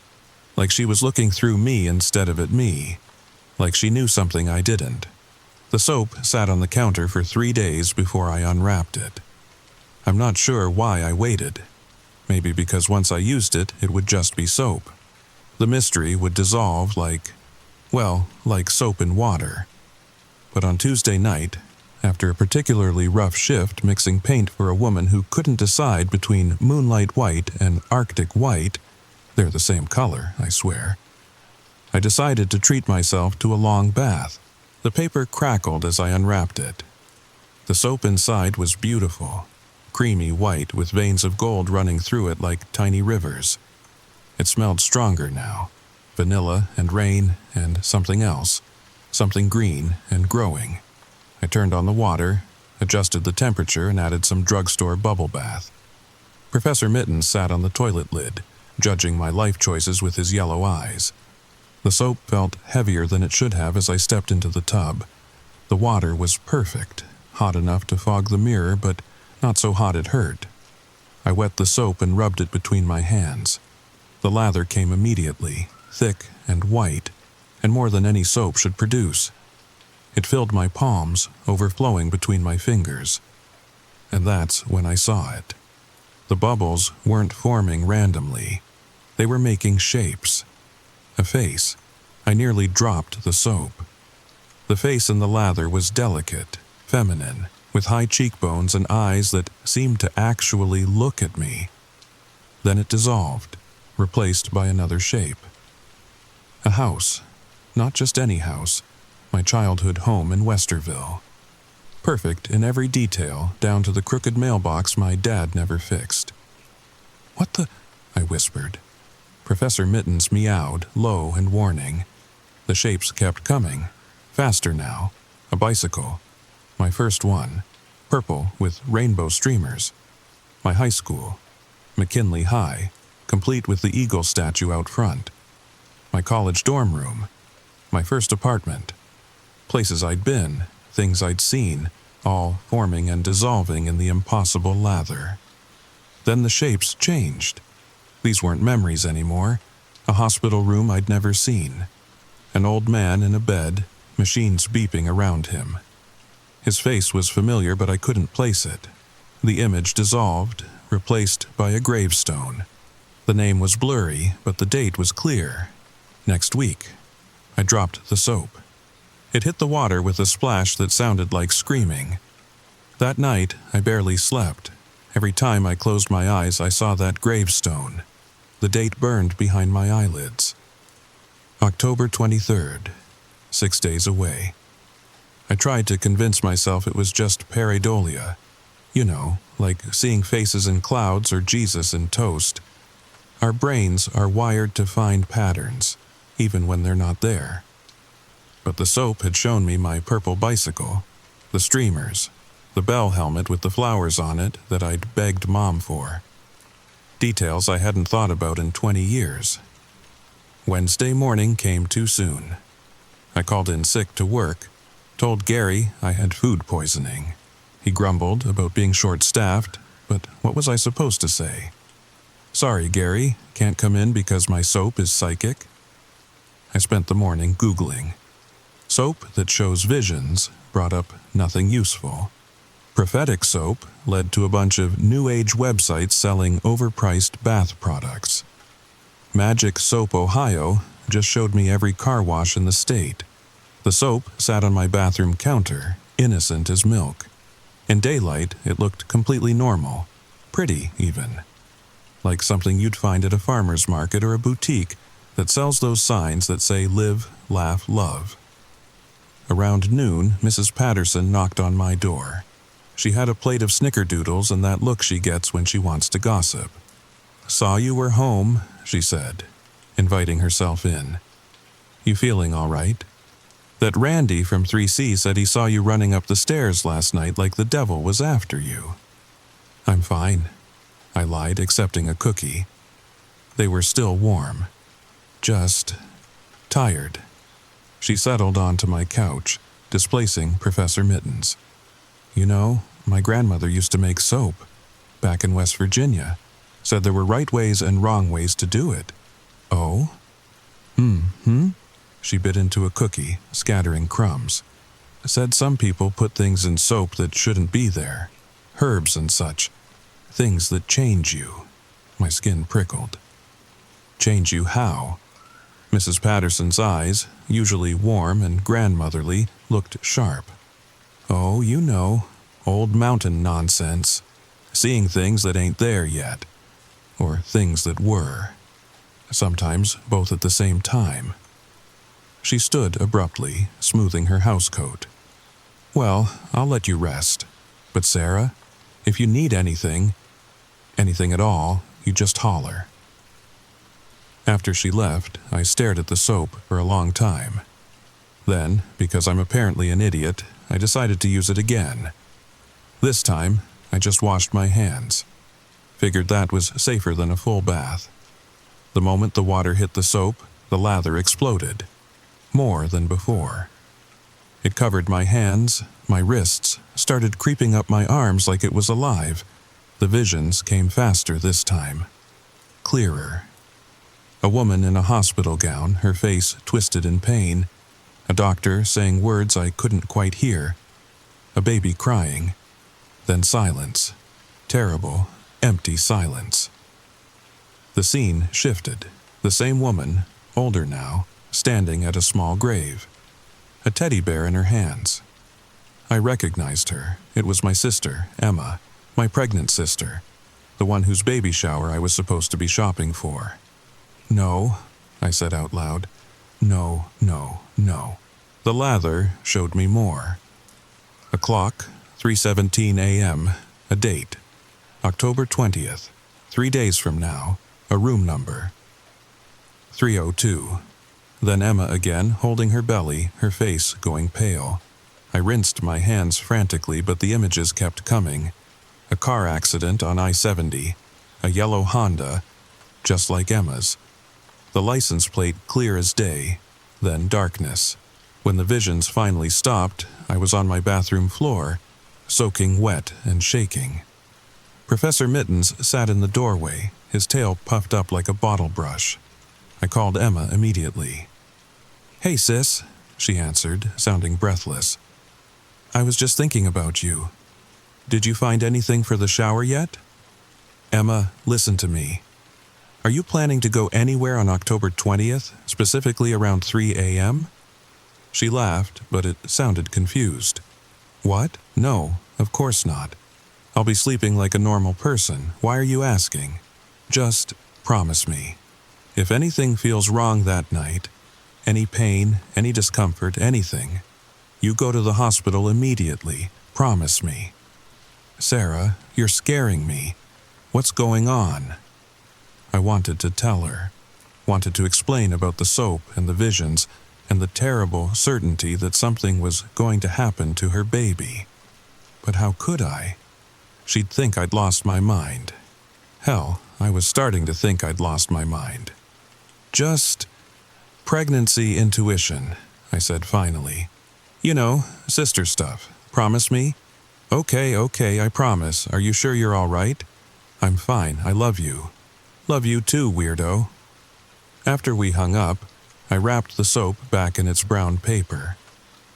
A: Like she was looking through me instead of at me. Like she knew something I didn't. The soap sat on the counter for 3 days before I unwrapped it. I'm not sure why I waited. Maybe because once I used it, it would just be soap. The mystery would dissolve like soap in water. But on Tuesday night, after a particularly rough shift mixing paint for a woman who couldn't decide between moonlight white and Arctic white, they're the same color, I swear, I decided to treat myself to a long bath. The paper crackled as I unwrapped it. The soap inside was beautiful, creamy white with veins of gold running through it like tiny rivers. It smelled stronger now, vanilla and rain and something else, something green and growing. I turned on the water, adjusted the temperature, and added some drugstore bubble bath. Professor Mittens sat on the toilet lid, judging my life choices with his yellow eyes. The soap felt heavier than it should have as I stepped into the tub. The water was perfect, hot enough to fog the mirror, but not so hot it hurt. I wet the soap and rubbed it between my hands. The lather came immediately, thick and white, and more than any soap should produce. It filled my palms, overflowing between my fingers. And that's when I saw it. The bubbles weren't forming randomly. They were making shapes. A face. I nearly dropped the soap. The face in the lather was delicate, feminine, with high cheekbones and eyes that seemed to actually look at me. Then it dissolved, replaced by another shape. A house. Not just any house. My childhood home in Westerville. Perfect in every detail, down to the crooked mailbox my dad never fixed. "What the?" I whispered. Professor Mittens meowed, low and warning. The shapes kept coming. Faster now. A bicycle. My first one. Purple with rainbow streamers. My high school. McKinley High, complete with the eagle statue out front. My college dorm room. My first apartment. Places I'd been, things I'd seen, all forming and dissolving in the impossible lather. Then the shapes changed. These weren't memories anymore. A hospital room I'd never seen. An old man in a bed, machines beeping around him. His face was familiar, but I couldn't place it. The image dissolved, replaced by a gravestone. The name was blurry, but the date was clear. Next week. I dropped the soap. It hit the water with a splash that sounded like screaming. That night, I barely slept. Every time I closed my eyes, I saw that gravestone. The date burned behind my eyelids. October 23rd, 6 days away. I tried to convince myself it was just pareidolia. You know, like seeing faces in clouds or Jesus in toast. Our brains are wired to find patterns, even when they're not there. But the soap had shown me my purple bicycle, the streamers, The bell helmet with the flowers on it that I'd begged Mom for. Details I hadn't thought about in 20 years. Wednesday morning came too soon. I called in sick to work, told Gary I had food poisoning. He grumbled about being short-staffed, but what was I supposed to say? Sorry, Gary, can't come in because my soap is psychic. I spent the morning Googling. Soap that shows visions brought up nothing useful. Prophetic soap led to a bunch of New Age websites selling overpriced bath products. Magic Soap Ohio just showed me every car wash in the state. The soap sat on my bathroom counter, innocent as milk. In daylight, it looked completely normal, pretty even. Like something you'd find at a farmer's market or a boutique that sells those signs that say live, laugh, love. Around noon, Mrs. Patterson knocked on my door. She had a plate of snickerdoodles and that look she gets when she wants to gossip. "Saw you were home," she said, inviting herself in. "You feeling all right? That Randy from 3C said he saw you running up the stairs last night like the devil was after you." "I'm fine," I lied, accepting a cookie. They were still warm. Just tired. She settled onto my couch, displacing Professor Mittens. "You know, my grandmother used to make soap, back in West Virginia. Said there were right ways and wrong ways to do it." "Oh?" She bit into a cookie, scattering crumbs. "Said some people put things in soap that shouldn't be there. Herbs and such. Things that change you." My skin prickled. "Change you how?" Mrs. Patterson's eyes, usually warm and grandmotherly, looked sharp. "Oh, you know, old mountain nonsense. Seeing things that ain't there yet. Or things that were. Sometimes both at the same time." She stood abruptly, smoothing her housecoat. "Well, I'll let you rest. But Sarah, if you need anything at all, you just holler." After she left, I stared at the soap for a long time. Then, because I'm apparently an idiot, I decided to use it again. This time, I just washed my hands. Figured that was safer than a full bath. The moment the water hit the soap, the lather exploded. More than before. It covered my hands, my wrists, started creeping up my arms like it was alive. The visions came faster this time. Clearer. A woman in a hospital gown, her face twisted in pain. A doctor saying words I couldn't quite hear. A baby crying. Then silence. Terrible, empty silence. The scene shifted. The same woman, older now, standing at a small grave. A teddy bear in her hands. I recognized her. It was my sister, Emma, my pregnant sister, the one whose baby shower I was supposed to be shopping for. "No," I said out loud. "No, no, no." The lather showed me more. A clock, 3:17 a.m., a date, October 20th, 3 days from now, a room number. 302. Then Emma again, holding her belly, her face going pale. I rinsed my hands frantically, but the images kept coming. A car accident on I-70, a yellow Honda, just like Emma's. The license plate clear as day, then darkness. When the visions finally stopped, I was on my bathroom floor, soaking wet and shaking. Professor Mittens sat in the doorway, his tail puffed up like a bottle brush. I called Emma immediately. "Hey, sis," she answered, sounding breathless. "I was just thinking about you. Did you find anything for the shower yet?" "Emma, listen to me. Are you planning to go anywhere on October 20th, specifically around 3 a.m.? She laughed, but it sounded confused. "What? No, of course not. I'll be sleeping like a normal person. Why are you asking? Just promise me. If anything feels wrong that night, any pain, any discomfort, anything, you go to the hospital immediately. Promise me." "Sarah, you're scaring me. What's going on?" I wanted to tell her. Wanted to explain about the soap and the visions and the terrible certainty that something was going to happen to her baby. But how could I? She'd think I'd lost my mind. Hell, I was starting to think I'd lost my mind. Just pregnancy intuition, I said finally. You know, sister stuff. Promise me? Okay, I promise. Are you sure you're all right? I'm fine, I love you. Love you too, weirdo. After we hung up, I wrapped the soap back in its brown paper.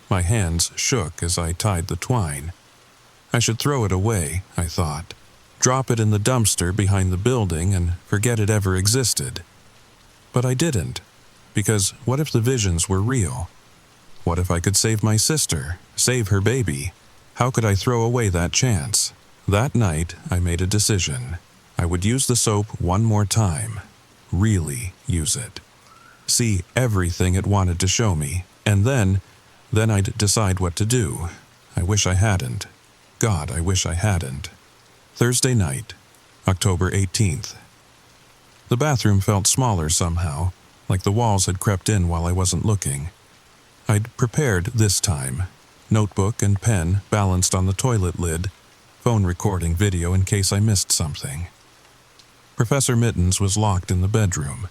A: My hands shook as I tied the twine. I should throw it away, I thought. Drop it in the dumpster behind the building and forget it ever existed. But I didn't, because what if the visions were real? What if I could save my sister, save her baby? How could I throw away that chance? That night, I made a decision. I would use the soap one more time. Really use it. See everything it wanted to show me, and then I'd decide what to do. I wish I hadn't. God, I wish I hadn't. Thursday night, October 18th. The bathroom felt smaller somehow, like the walls had crept in while I wasn't looking. I'd prepared this time. Notebook and pen balanced on the toilet lid, phone recording video in case I missed something. Professor Mittens was locked in the bedroom.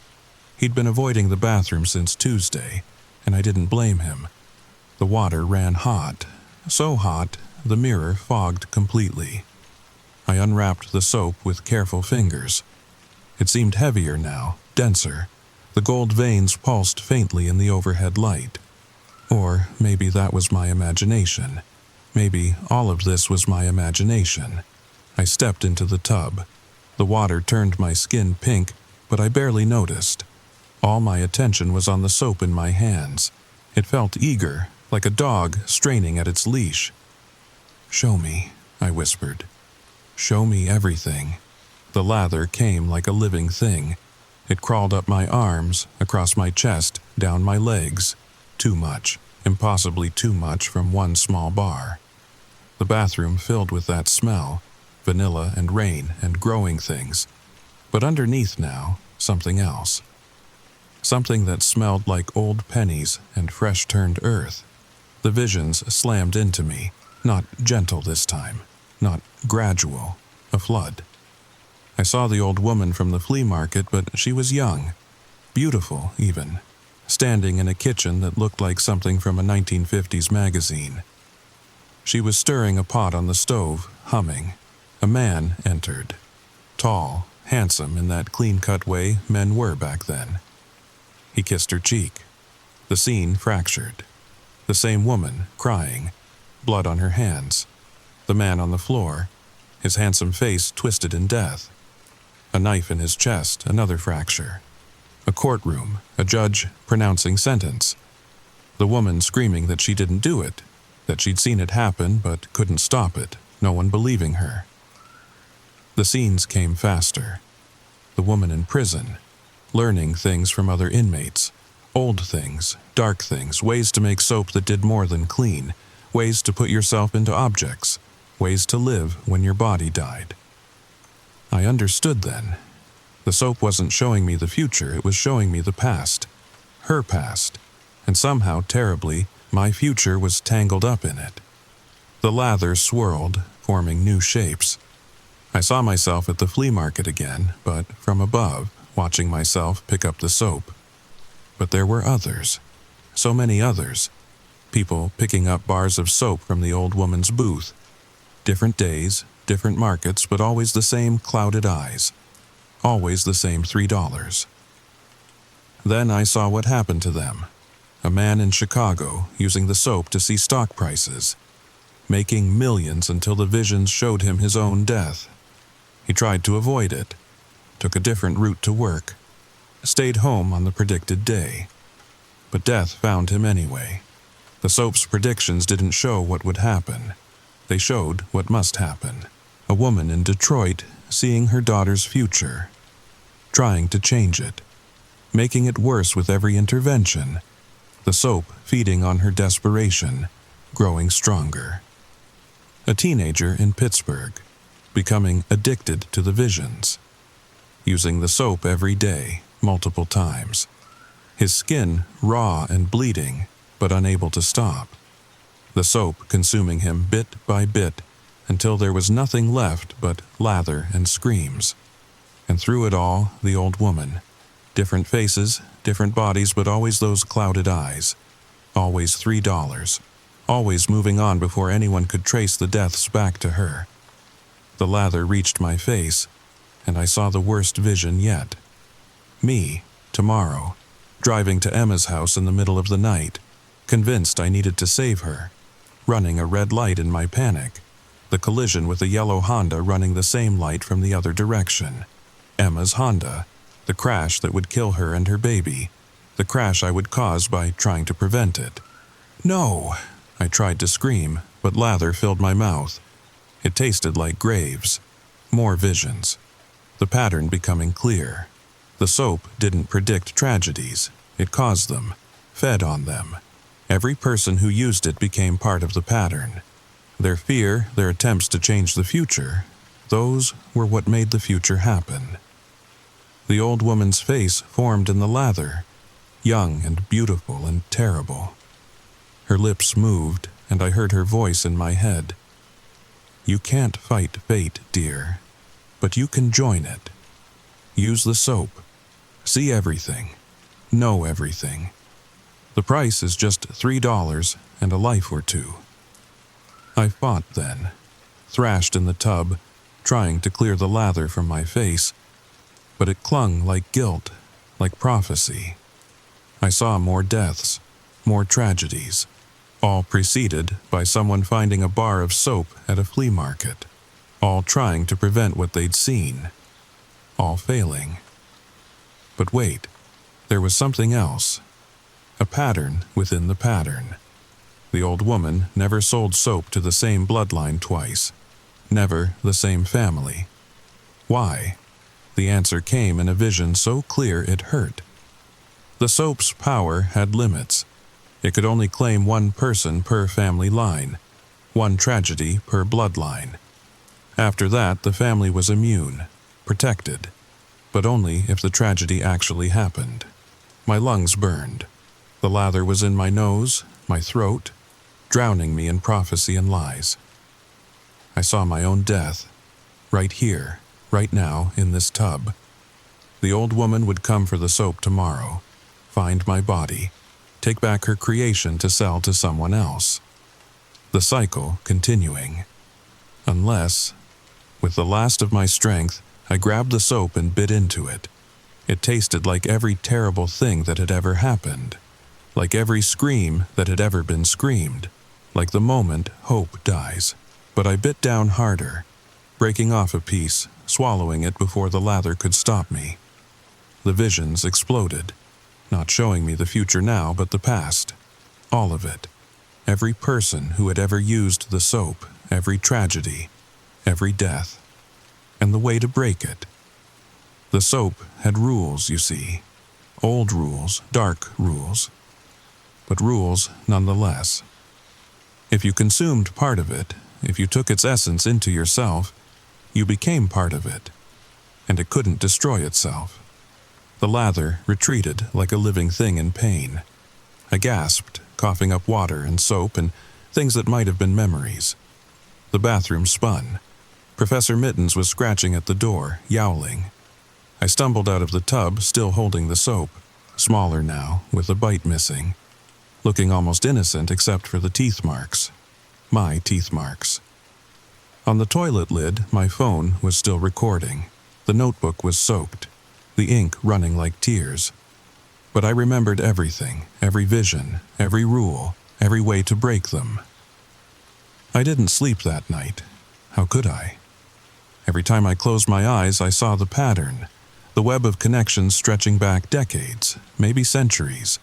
A: He'd been avoiding the bathroom since Tuesday, and I didn't blame him. The water ran hot, so hot the mirror fogged completely. I unwrapped the soap with careful fingers. It seemed heavier now, denser. The gold veins pulsed faintly in the overhead light. Or maybe that was my imagination. Maybe all of this was my imagination. I stepped into the tub. The water turned my skin pink, but I barely noticed. All my attention was on the soap in my hands. It felt eager, like a dog straining at its leash. "Show me," I whispered. "Show me everything." The lather came like a living thing. It crawled up my arms, across my chest, down my legs. Too much, impossibly too much from one small bar. The bathroom filled with that smell, vanilla and rain and growing things. But underneath now, something else. Something that smelled like old pennies and fresh-turned earth. The visions slammed into me, not gentle this time, not gradual, a flood. I saw the old woman from the flea market, but she was young, beautiful even, standing in a kitchen that looked like something from a 1950s magazine. She was stirring a pot on the stove, humming. A man entered. Tall, handsome in that clean-cut way men were back then. He kissed her cheek. The scene fractured. The same woman, crying, blood on her hands. The man on the floor, his handsome face twisted in death. A knife in his chest, another fracture. A courtroom, a judge pronouncing sentence. The woman screaming that she didn't do it, that she'd seen it happen but couldn't stop it, no one believing her. The scenes came faster. The woman in prison, learning things from other inmates, old things, dark things, ways to make soap that did more than clean, ways to put yourself into objects, ways to live when your body died. I understood then. The soap wasn't showing me the future, it was showing me the past. Her past. And somehow, terribly, my future was tangled up in it. The lather swirled, forming new shapes. I saw myself at the flea market again, but from above, watching myself pick up the soap. But there were others. So many others. People picking up bars of soap from the old woman's booth. Different days, different markets, but always the same clouded eyes. Always the same $3. Then I saw what happened to them. A man in Chicago using the soap to see stock prices. Making millions until the visions showed him his own death. He tried to avoid it. Took a different route to work. Stayed home on the predicted day. But death found him anyway. The soap's predictions didn't show what would happen. They showed what must happen. A woman in Detroit seeing her daughter's future. Trying to change it. Making it worse with every intervention. The soap feeding on her desperation, growing stronger. A teenager in Pittsburgh, becoming addicted to the visions. Using the soap every day, multiple times. His skin raw and bleeding, but unable to stop. The soap consuming him bit by bit, until there was nothing left but lather and screams. And through it all, the old woman. Different faces, different bodies, but always those clouded eyes. Always $3. Always moving on before anyone could trace the deaths back to her. The lather reached my face, and I saw the worst vision yet. Me, tomorrow, driving to Emma's house in the middle of the night, convinced I needed to save her, running a red light in my panic, the collision with a yellow Honda running the same light from the other direction. Emma's Honda, the crash that would kill her and her baby, the crash I would cause by trying to prevent it. No! I tried to scream, but lather filled my mouth. It tasted like graves. More visions. The pattern becoming clear. The soap didn't predict tragedies. It caused them, fed on them. Every person who used it became part of the pattern. Their fear, their attempts to change the future, those were what made the future happen. The old woman's face formed in the lather, young and beautiful and terrible. Her lips moved, and I heard her voice in my head. You can't fight fate, dear, but you can join it. Use the soap. See everything. Know everything. The price is just $3 and a life or two. I fought then, thrashed in the tub, trying to clear the lather from my face, but it clung like guilt, like prophecy. I saw more deaths, more tragedies, all preceded by someone finding a bar of soap at a flea market, all trying to prevent what they'd seen, all failing. But wait, there was something else, a pattern within the pattern. The old woman never sold soap to the same bloodline twice, never the same family. Why? The answer came in a vision so clear it hurt. The soap's power had limits. It could only claim one person per family line, one tragedy per bloodline. After that, the family was immune, protected, but only if the tragedy actually happened. My lungs burned. The lather was in my nose, my throat, drowning me in prophecy and lies. I saw my own death, right here, right now, in this tub. The old woman would come for the soap tomorrow, find my body, take back her creation to sell to someone else. The cycle continuing. Unless, with the last of my strength, I grabbed the soap and bit into it. It tasted like every terrible thing that had ever happened, like every scream that had ever been screamed, like the moment hope dies. But I bit down harder, breaking off a piece, swallowing it before the lather could stop me. The visions exploded, not showing me the future now but the past. All of it. Every person who had ever used the soap, every tragedy, every death, and the way to break it. The soap had rules, you see. Old rules, dark rules. But rules nonetheless. If you consumed part of it, if you took its essence into yourself, you became part of it, and it couldn't destroy itself. The lather retreated like a living thing in pain. I gasped, coughing up water and soap and things that might have been memories. The bathroom spun. Professor Mittens was scratching at the door, yowling. I stumbled out of the tub, still holding the soap, smaller now, with a bite missing, looking almost innocent except for the teeth marks. My teeth marks. On the toilet lid, my phone was still recording. The notebook was soaked, the ink running like tears. But I remembered everything, every vision, every rule, every way to break them. I didn't sleep that night. How could I? Every time I closed my eyes, I saw the pattern, the web of connections stretching back decades, maybe centuries.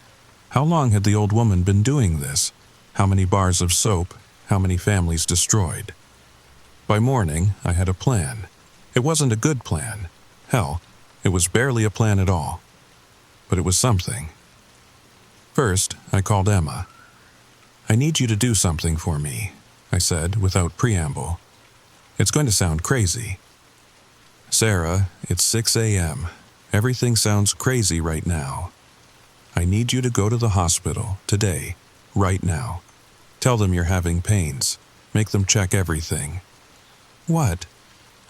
A: How long had the old woman been doing this? How many bars of soap? How many families destroyed? By morning, I had a plan. It wasn't a good plan. Hell, it was barely a plan at all. But it was something. First, I called Emma. I need you to do something for me, I said without preamble. It's going to sound crazy. Sarah, it's 6 a.m. Everything sounds crazy right now. I need you to go to the hospital today, right now. Tell them you're having pains. Make them check everything. What?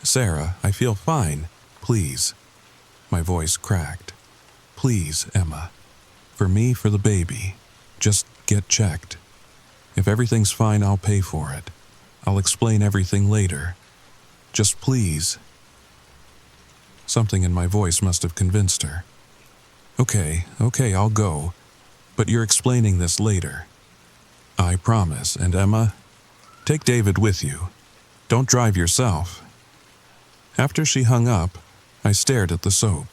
A: Sarah, I feel fine. Please. My voice cracked. Please, Emma. For me, for the baby. Just get checked. If everything's fine, I'll pay for it. I'll explain everything later. Just please. Something in my voice must have convinced her. Okay, I'll go. But you're explaining this later. I promise. And Emma, take David with you. Don't drive yourself. After she hung up, I stared at the soap.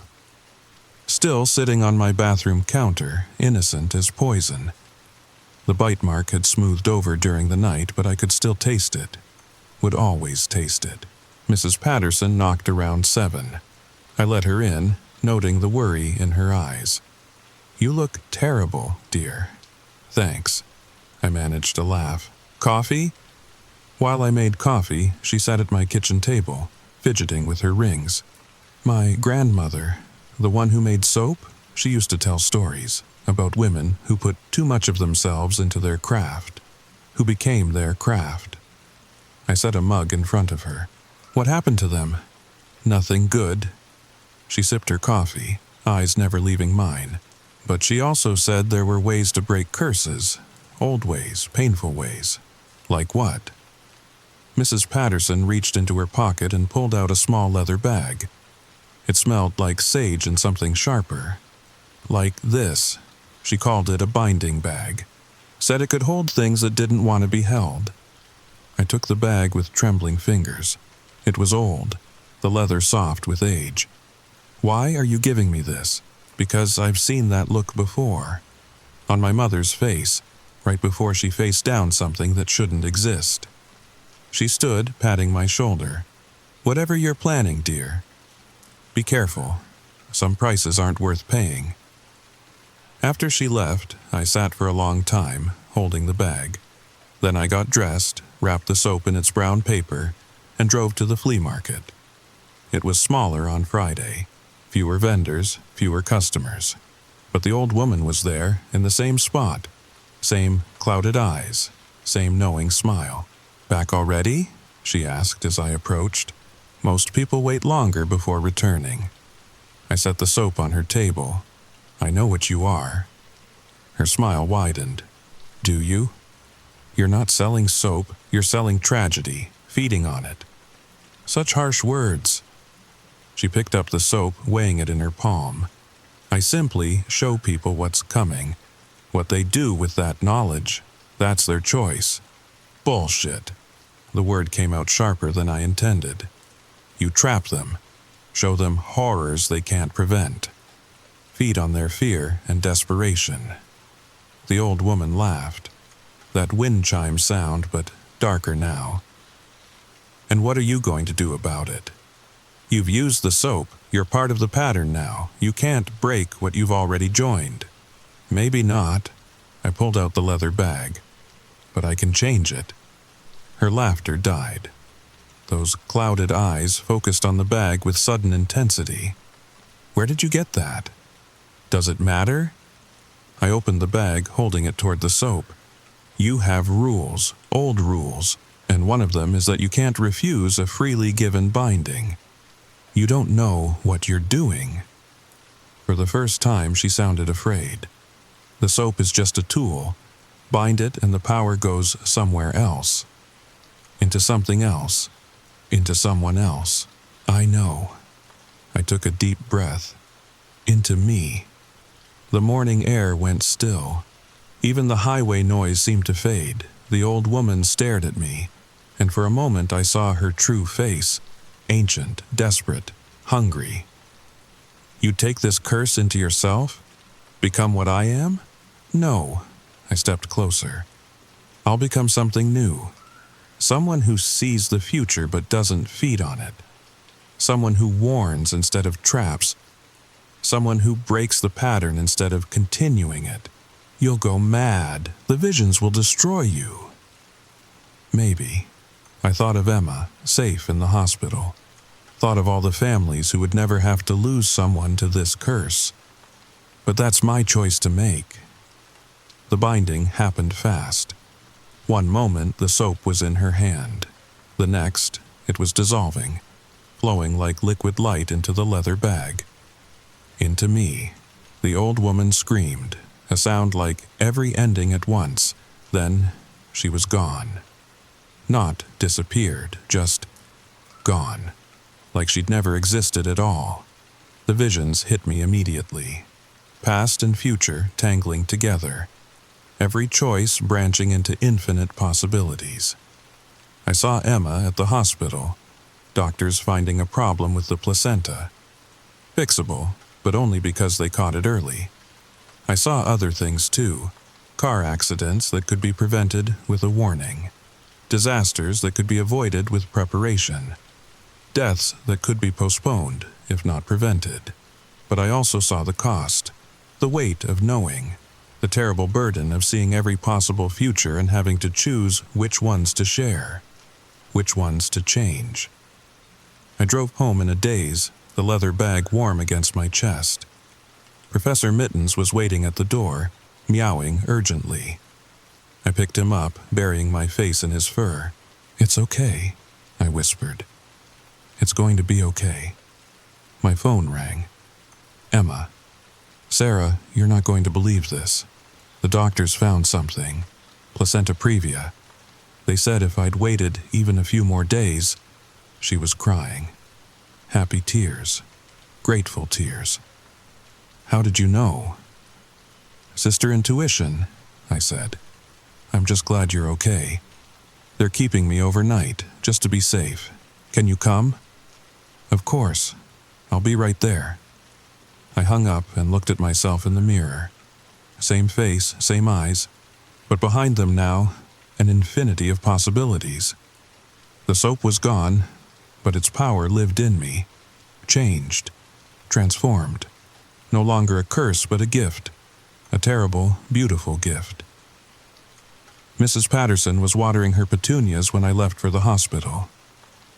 A: Still sitting on my bathroom counter, innocent as poison. The bite mark had smoothed over during the night, but I could still taste it. Would always taste it. Mrs. Patterson knocked around 7. I let her in, noting the worry in her eyes. You look terrible, dear. Thanks. I managed to laugh. Coffee? While I made coffee, she sat at my kitchen table, fidgeting with her rings. My grandmother, the one who made soap, she used to tell stories about women who put too much of themselves into their craft, who became their craft. I set a mug in front of her. What happened to them? Nothing good. She sipped her coffee, eyes never leaving mine. But she also said there were ways to break curses, old ways, painful ways. Like what? Mrs. Patterson reached into her pocket and pulled out a small leather bag. It smelled like sage and something sharper. Like this. She called it a binding bag. Said it could hold things that didn't want to be held. I took the bag with trembling fingers. It was old, the leather soft with age. Why are you giving me this? Because I've seen that look before. On my mother's face, right before she faced down something that shouldn't exist. She stood, patting my shoulder. Whatever you're planning, dear. Be careful. Some prices aren't worth paying. After she left, I sat for a long time, holding the bag. Then I got dressed, wrapped the soap in its brown paper, and drove to the flea market. It was smaller on Friday. Fewer vendors, fewer customers. But the old woman was there, in the same spot. Same clouded eyes, same knowing smile. Back already? She asked as I approached. Most people wait longer before returning. I set the soap on her table. I know what you are. Her smile widened. Do you? You're not selling soap, you're selling tragedy, feeding on it. Such harsh words. She picked up the soap, weighing it in her palm. I simply show people what's coming. What they do with that knowledge, that's their choice. Bullshit. The word came out sharper than I intended. You trap them. Show them horrors they can't prevent. Feed on their fear and desperation. The old woman laughed. That wind chime sound, but darker now. And what are you going to do about it? You've used the soap. You're part of the pattern now. You can't break what you've already joined. Maybe not. I pulled out the leather bag. But I can change it. Her laughter died. Those clouded eyes focused on the bag with sudden intensity. Where did you get that? Does it matter? I opened the bag, holding it toward the soap. You have rules, old rules, and one of them is that you can't refuse a freely given binding. You don't know what you're doing. For the first time, she sounded afraid. The soap is just a tool. Bind it and the power goes somewhere else. Into something else. Into someone else. I know. I took a deep breath. Into me. The morning air went still. Even the highway noise seemed to fade. The old woman stared at me, and for a moment I saw her true face. Ancient, desperate, hungry. You take this curse into yourself? Become what I am? No. I stepped closer. I'll become something new. Someone who sees the future but doesn't feed on it. Someone who warns instead of traps. Someone who breaks the pattern instead of continuing it. You'll go mad. The visions will destroy you. Maybe. I thought of Emma, safe in the hospital. Thought of all the families who would never have to lose someone to this curse. But that's my choice to make. The binding happened fast. One moment, the soap was in her hand. The next, It was dissolving, flowing like liquid light into the leather bag. Into me. The old woman screamed, a sound like every ending at once. Then she was gone. Not disappeared, just gone. Like she'd never existed at all. The visions hit me immediately. Past and future tangling together. Every choice branching into infinite possibilities. I saw Emma at the hospital. Doctors finding a problem with the placenta. Fixable, but only because they caught it early. I saw other things too. Car accidents that could be prevented with a warning. Disasters that could be avoided with preparation. Deaths that could be postponed, if not prevented. But I also saw the cost, the weight of knowing, the terrible burden of seeing every possible future and having to choose which ones to share, which ones to change. I drove home in a daze, the leather bag warm against my chest. Professor Mittens was waiting at the door, meowing urgently. I picked him up, burying my face in his fur. "It's okay," I whispered. "It's going to be okay." My phone rang. "Emma." "Sarah, you're not going to believe this. The doctors found something. Placenta previa. They said if I'd waited even a few more days..." She was crying. Happy tears. Grateful tears. "How did you know?" "Sister intuition," I said. "I'm just glad you're okay. They're keeping me overnight, just to be safe. Can you come?" "Of course. I'll be right there." I hung up and looked at myself in the mirror. Same face, same eyes, but behind them now, an infinity of possibilities. The soap was gone, but its power lived in me, changed, transformed. No longer a curse, but a gift. A terrible, beautiful gift. Mrs. Patterson was watering her petunias when I left for the hospital.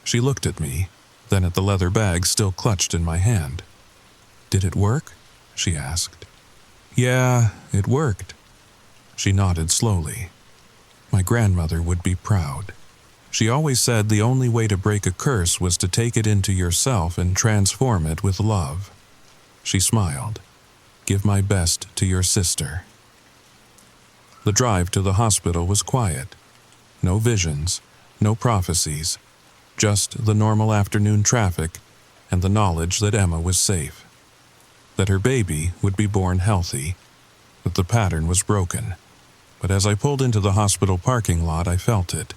A: She looked at me, then at the leather bag still clutched in my hand. "Did it work?" she asked. "Yeah, it worked." She nodded slowly. My grandmother would be proud. She always said the only way to break a curse was to take it into yourself and transform it with love. She smiled. "Give my best to your sister." The drive to the hospital was quiet. No visions, no prophecies, just the normal afternoon traffic and the knowledge that Emma was safe. That her baby would be born healthy, that the pattern was broken. But as I pulled into the hospital parking lot, I felt it.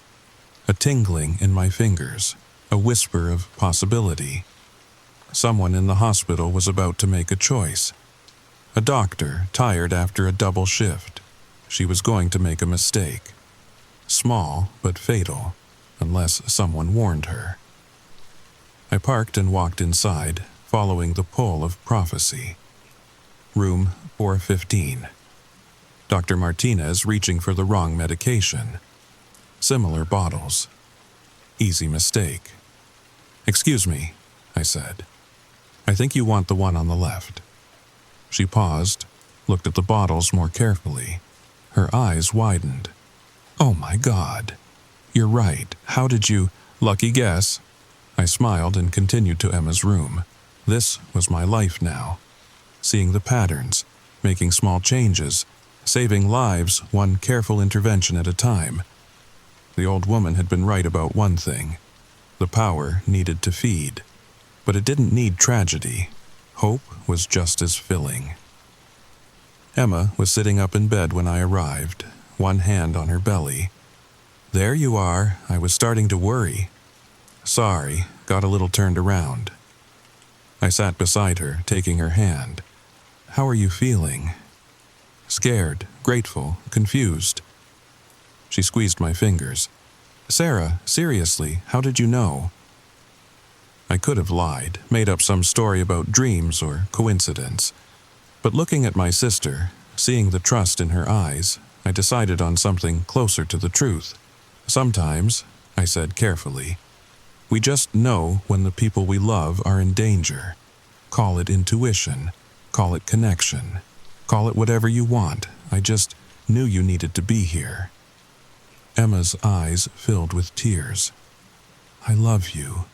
A: A tingling in my fingers, a whisper of possibility. Someone in the hospital was about to make a choice. A doctor, tired after a double shift. She was going to make a mistake. Small, but fatal, unless someone warned her. I parked and walked inside, following the pull of prophecy. Room 415. Dr. Martinez reaching for the wrong medication. Similar bottles. Easy mistake. "Excuse me," I said. "I think you want the one on the left." She paused, looked at the bottles more carefully. Her eyes widened. "Oh my God. You're right. How did you..." "Lucky guess." I smiled and continued to Emma's room. This was my life now. Seeing the patterns, making small changes, saving lives one careful intervention at a time. The old woman had been right about one thing. The power needed to feed. But it didn't need tragedy. Hope was just as filling. Emma was sitting up in bed when I arrived, one hand on her belly. "There you are. I was starting to worry." "Sorry, got a little turned around." I sat beside her, taking her hand. "How are you feeling?" "Scared, grateful, confused." She squeezed my fingers. "Sarah, seriously, how did you know?" I could have lied, made up some story about dreams or coincidence. But looking at my sister, seeing the trust in her eyes, I decided on something closer to the truth. "Sometimes," I said carefully, "we just know when the people we love are in danger. Call it intuition, call it connection, call it whatever you want. I just knew you needed to be here." Emma's eyes filled with tears. I love you.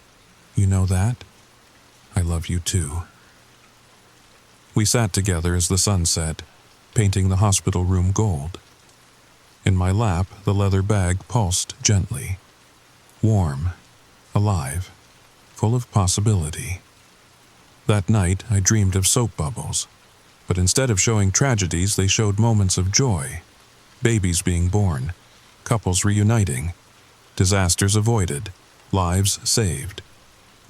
A: You know that? I love you too. We sat together as the sun set, painting the hospital room gold. In my lap, the leather bag pulsed gently. Warm, alive, full of possibility. That night, I dreamed of soap bubbles, but instead of showing tragedies, they showed moments of joy. Babies being born, couples reuniting, disasters avoided, lives saved.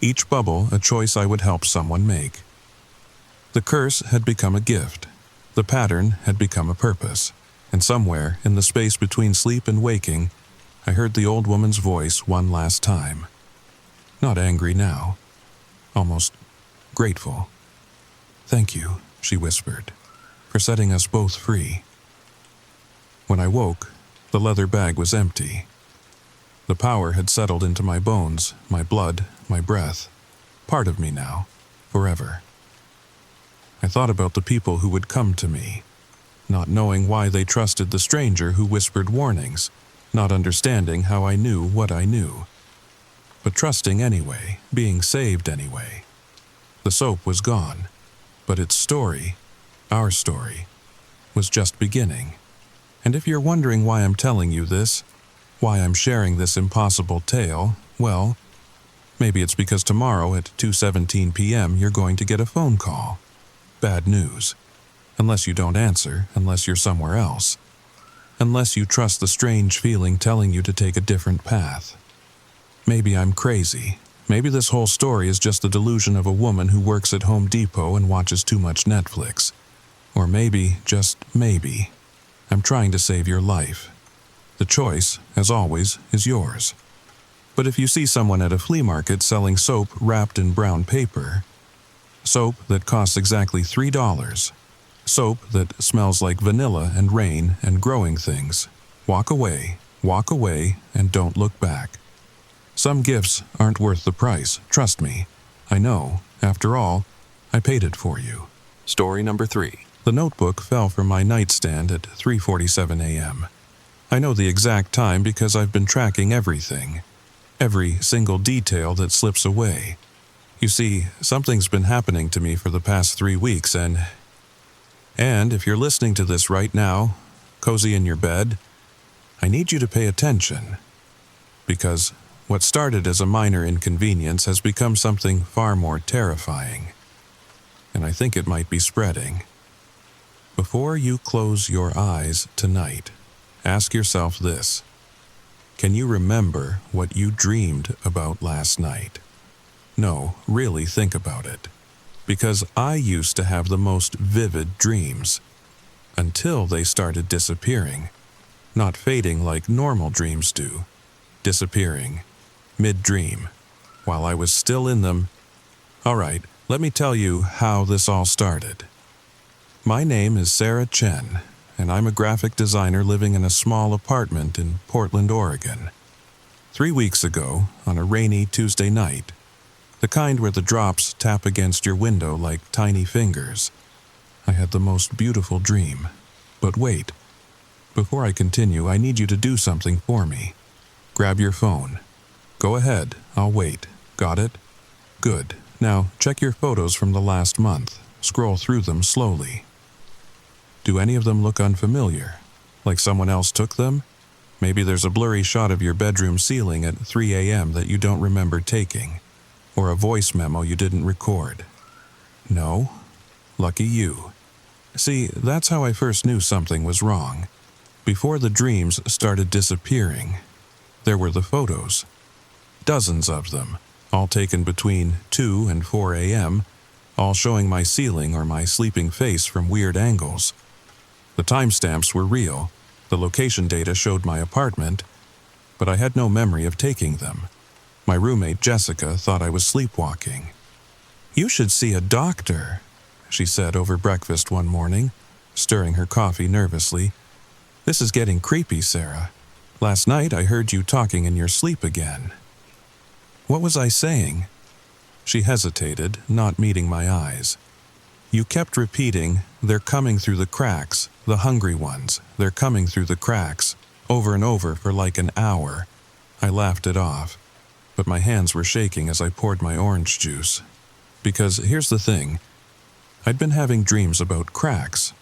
A: Each bubble a choice I would help someone make. The curse had become a gift. The pattern had become a purpose. And somewhere, in the space between sleep and waking, I heard the old woman's voice one last time. Not angry now. Almost grateful. Thank you, she whispered, for setting us both free. When I woke, the leather bag was empty. The power had settled into my bones, my blood, my breath. Part of me now, forever. I thought about the people who would come to me, not knowing why they trusted the stranger who whispered warnings, not understanding how I knew what I knew. But trusting anyway, being saved anyway. The soap was gone, but its story, our story, was just beginning. And if you're wondering why I'm telling you this, why I'm sharing this impossible tale, well, maybe it's because tomorrow at 2:17 p.m. you're going to get a phone call. Bad news. Unless you don't answer, unless you're somewhere else. Unless you trust the strange feeling telling you to take a different path. Maybe I'm crazy. Maybe this whole story is just the delusion of a woman who works at Home Depot and watches too much Netflix. Or maybe, just maybe, I'm trying to save your life. The choice, as always, is yours. But if you see someone at a flea market selling soap wrapped in brown paper, soap that costs exactly $3, soap that smells like vanilla and rain and growing things, walk away, and don't look back. Some gifts aren't worth the price, trust me. I know, after all, I paid it for you. Story number 3. The notebook fell from my nightstand at 3:47 a.m. I know the exact time because I've been tracking everything. Every single detail that slips away. You see, something's been happening to me for the past 3 weeks and if you're listening to this right now, cozy in your bed, I need you to pay attention. Because what started as a minor inconvenience has become something far more terrifying. And I think it might be spreading. Before you close your eyes tonight, ask yourself this. Can you remember what you dreamed about last night? No, really think about it. Because I used to have the most vivid dreams. Until they started disappearing. Not fading like normal dreams do. Disappearing. Mid-dream. While I was still in them. All right, let me tell you how this all started. My name is Sarah Chen, and I'm a graphic designer living in a small apartment in Portland, Oregon. 3 weeks ago, on a rainy Tuesday night, the kind where the drops tap against your window like tiny fingers, I had the most beautiful dream. But wait, before I continue, I need you to do something for me. Grab your phone. Go ahead, I'll wait. Got it? Good. Now, check your photos from the last month. Scroll through them slowly. Do any of them look unfamiliar? Like someone else took them? Maybe there's a blurry shot of your bedroom ceiling at 3 a.m. that you don't remember taking, or a voice memo you didn't record. No? Lucky you. See, that's how I first knew something was wrong. Before the dreams started disappearing, there were the photos. Dozens of them, all taken between 2 and 4 a.m., all showing my ceiling or my sleeping face from weird angles. The timestamps were real, the location data showed my apartment, but I had no memory of taking them. My roommate Jessica thought I was sleepwalking. "You should see a doctor," she said over breakfast one morning, stirring her coffee nervously. "This is getting creepy, Sarah. Last night I heard you talking in your sleep again." What was I saying? She hesitated, not meeting my eyes. "You kept repeating, 'They're coming through the cracks, the hungry ones, they're coming through the cracks,' over and over for like an hour." I laughed it off. but my hands were shaking as I poured my orange juice. Because here's the thing, I'd been having dreams about cracks.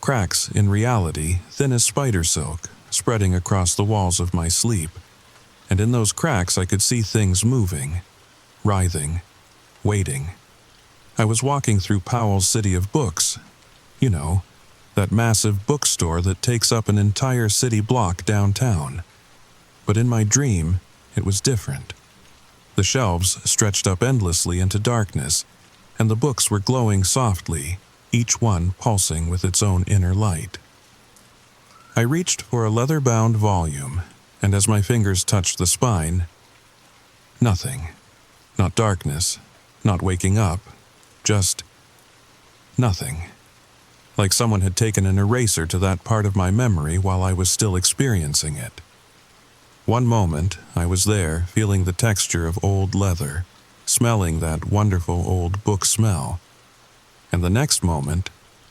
A: Cracks, in reality, thin as spider silk, spreading across the walls of my sleep. And in those cracks I could see things moving, writhing, waiting. I was walking through Powell's City of Books. You know, that massive bookstore that takes up an entire city block downtown. But in my dream, it was different. The shelves stretched up endlessly into darkness, and the books were glowing softly, each one pulsing with its own inner light. I reached for a leather-bound volume, and as my fingers touched the spine, nothing. Not darkness, not waking up, just nothing. Like someone had taken an eraser to that part of my memory while I was still experiencing it. One moment, I was there, feeling the texture of old leather, smelling that wonderful old book smell. And the next moment,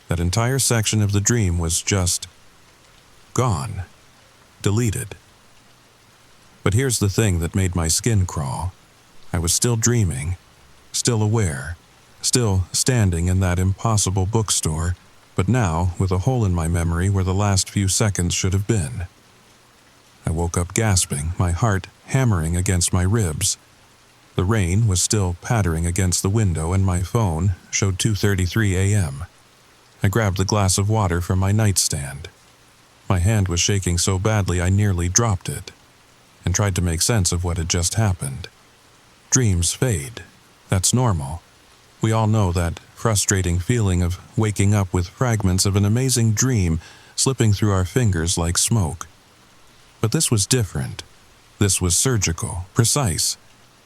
A: that entire section of the dream was just gone, deleted. But here's the thing that made my skin crawl. I was still dreaming, still aware, still standing in that impossible bookstore, but now with a hole in my memory where the last few seconds should have been. I woke up gasping, my heart hammering against my ribs. The rain was still pattering against the window and my phone showed 2:33 a.m. I grabbed the glass of water from my nightstand. My hand was shaking so badly I nearly dropped it, and tried to make sense of what had just happened. Dreams fade. That's normal. We all know that frustrating feeling of waking up with fragments of an amazing dream slipping through our fingers like smoke. But this was different. This was surgical, precise,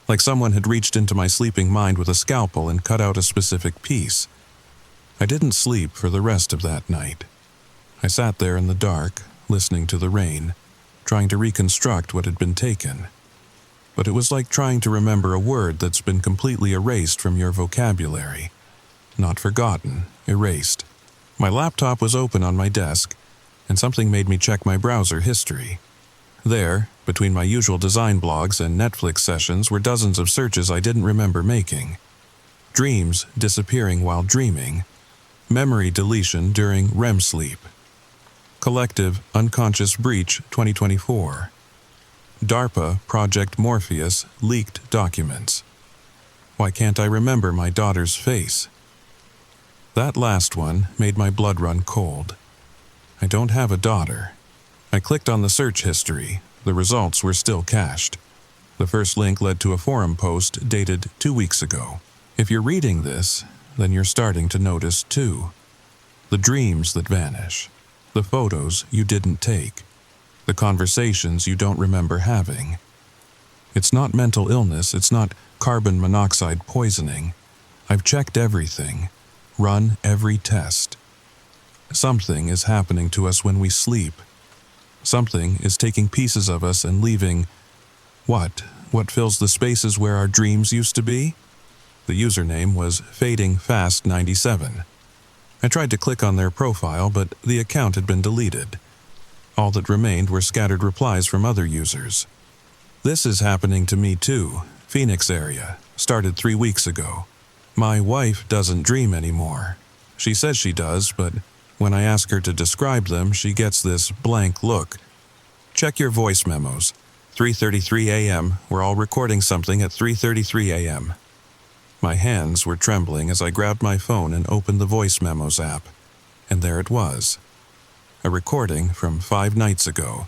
A: like someone had reached into my sleeping mind with a scalpel and cut out a specific piece. I didn't sleep for the rest of that night. I sat there in the dark, listening to the rain, trying to reconstruct what had been taken. But it was like trying to remember a word that's been completely erased from your vocabulary. Not forgotten, erased. My laptop was open on my desk, and something made me check my browser history. There, between my usual design blogs and Netflix sessions, were dozens of searches I didn't remember making. Dreams disappearing while dreaming. Memory deletion during REM sleep. Collective Unconscious Breach 2024. DARPA Project Morpheus leaked documents. Why can't I remember my daughter's face? That last one made my blood run cold. I don't have a daughter. I clicked on the search history. The results were still cached. The first link led to a forum post dated 2 weeks ago. If you're reading this, then you're starting to notice too. The dreams that vanish. The photos you didn't take. The conversations you don't remember having. It's not mental illness, it's not carbon monoxide poisoning. I've checked everything, run every test. Something is happening to us when we sleep. Something is taking pieces of us and leaving what? What fills the spaces where our dreams used to be? The username was FadingFast97. I tried to click on their profile, but the account had been deleted. All that remained were scattered replies from other users. This is happening to me too. Phoenix area. Started 3 weeks ago. My wife doesn't dream anymore. She says she does, but when I ask her to describe them, she gets this blank look. Check your voice memos. 3:33 a.m. We're all recording something at 3:33 a.m. My hands were trembling as I grabbed my phone and opened the voice memos app. And there it was. A recording from 5 nights ago.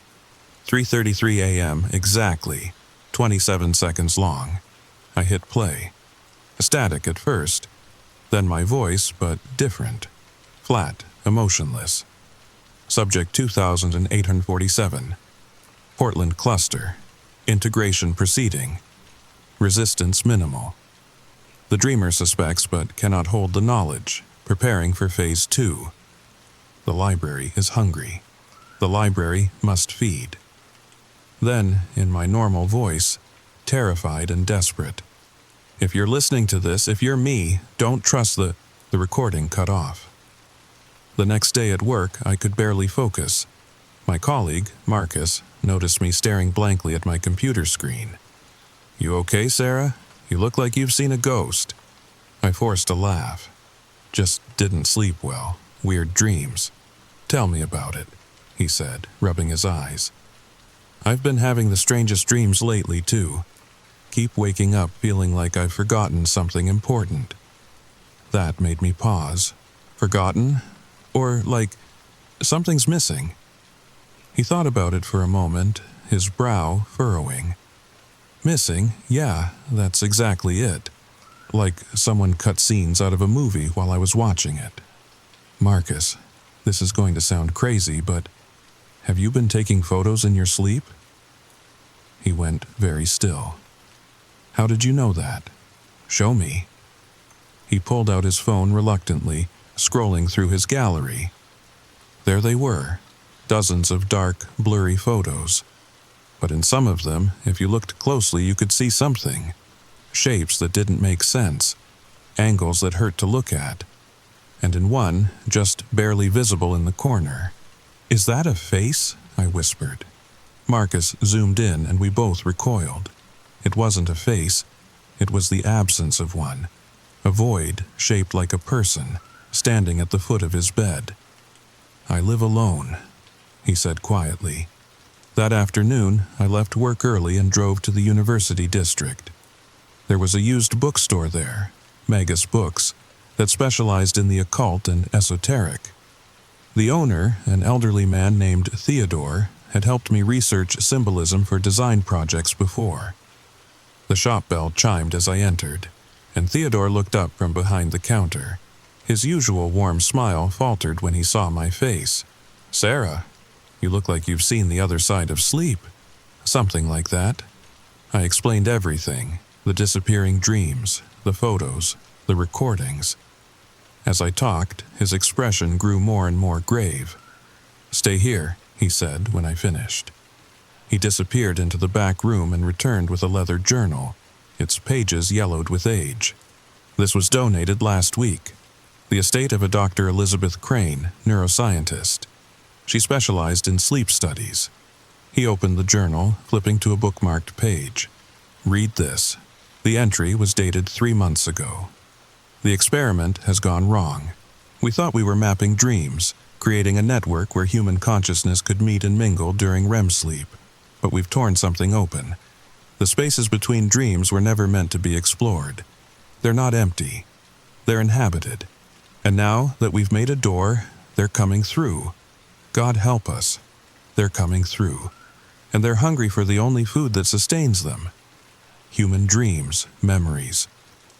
A: 3:33 a.m. exactly. 27 seconds long. I hit play. Static at first. Then my voice, but different. Flat. Emotionless. Subject 2847. Portland cluster. Integration proceeding. Resistance minimal. The dreamer suspects but cannot hold the knowledge, preparing for phase 2. The library is hungry. The library must feed. Then, in my normal voice, terrified and desperate. If you're listening to this, if you're me, don't trust the recording cut off. The next day at work, I could barely focus. My colleague, Marcus, noticed me staring blankly at my computer screen. "You okay, Sarah? You look like you've seen a ghost." I forced a laugh. "Just didn't sleep well. Weird dreams." "Tell me about it," he said, rubbing his eyes. "I've been having the strangest dreams lately, too. Keep waking up feeling like I've forgotten something important." That made me pause. Forgotten? Or like something's missing? He thought about it for a moment, his brow furrowing. "Missing? Yeah, that's exactly it. Like someone cut scenes out of a movie while I was watching it." "Marcus, this is going to sound crazy, but have you been taking photos in your sleep?" He went very still. "How did you know that? Show me." He pulled out his phone reluctantly, scrolling through his gallery. There they were, dozens of dark, blurry photos. But in some of them, if you looked closely, you could see something. Shapes that didn't make sense, angles that hurt to look at. And in one, just barely visible in the corner. "Is that a face?" I whispered. Marcus zoomed in and we both recoiled. It wasn't a face, it was the absence of one. A void shaped like a person, standing at the foot of his bed. "I live alone," he said quietly. That afternoon, I left work early and drove to the university district. There was a used bookstore there, Magus Books, that specialized in the occult and esoteric. The owner, an elderly man named Theodore, had helped me research symbolism for design projects before. The shop bell chimed as I entered, and Theodore looked up from behind the counter. His usual warm smile faltered when he saw my face. "Sarah, you look like you've seen the other side of sleep." "Something like that." I explained everything, the disappearing dreams, the photos, the recordings. As I talked, his expression grew more and more grave. "Stay here," he said when I finished. He disappeared into the back room and returned with a leather journal, its pages yellowed with age. "This was donated last week. The estate of a Dr. Elizabeth Crane, neuroscientist. She specialized in sleep studies." He opened the journal, flipping to a bookmarked page. "Read this." The entry was dated 3 months ago. "The experiment has gone wrong. We thought we were mapping dreams, creating a network where human consciousness could meet and mingle during REM sleep. But we've torn something open. The spaces between dreams were never meant to be explored. They're not empty. They're inhabited. And now that we've made a door, they're coming through. God help us. They're coming through. And they're hungry for the only food that sustains them. Human dreams, memories.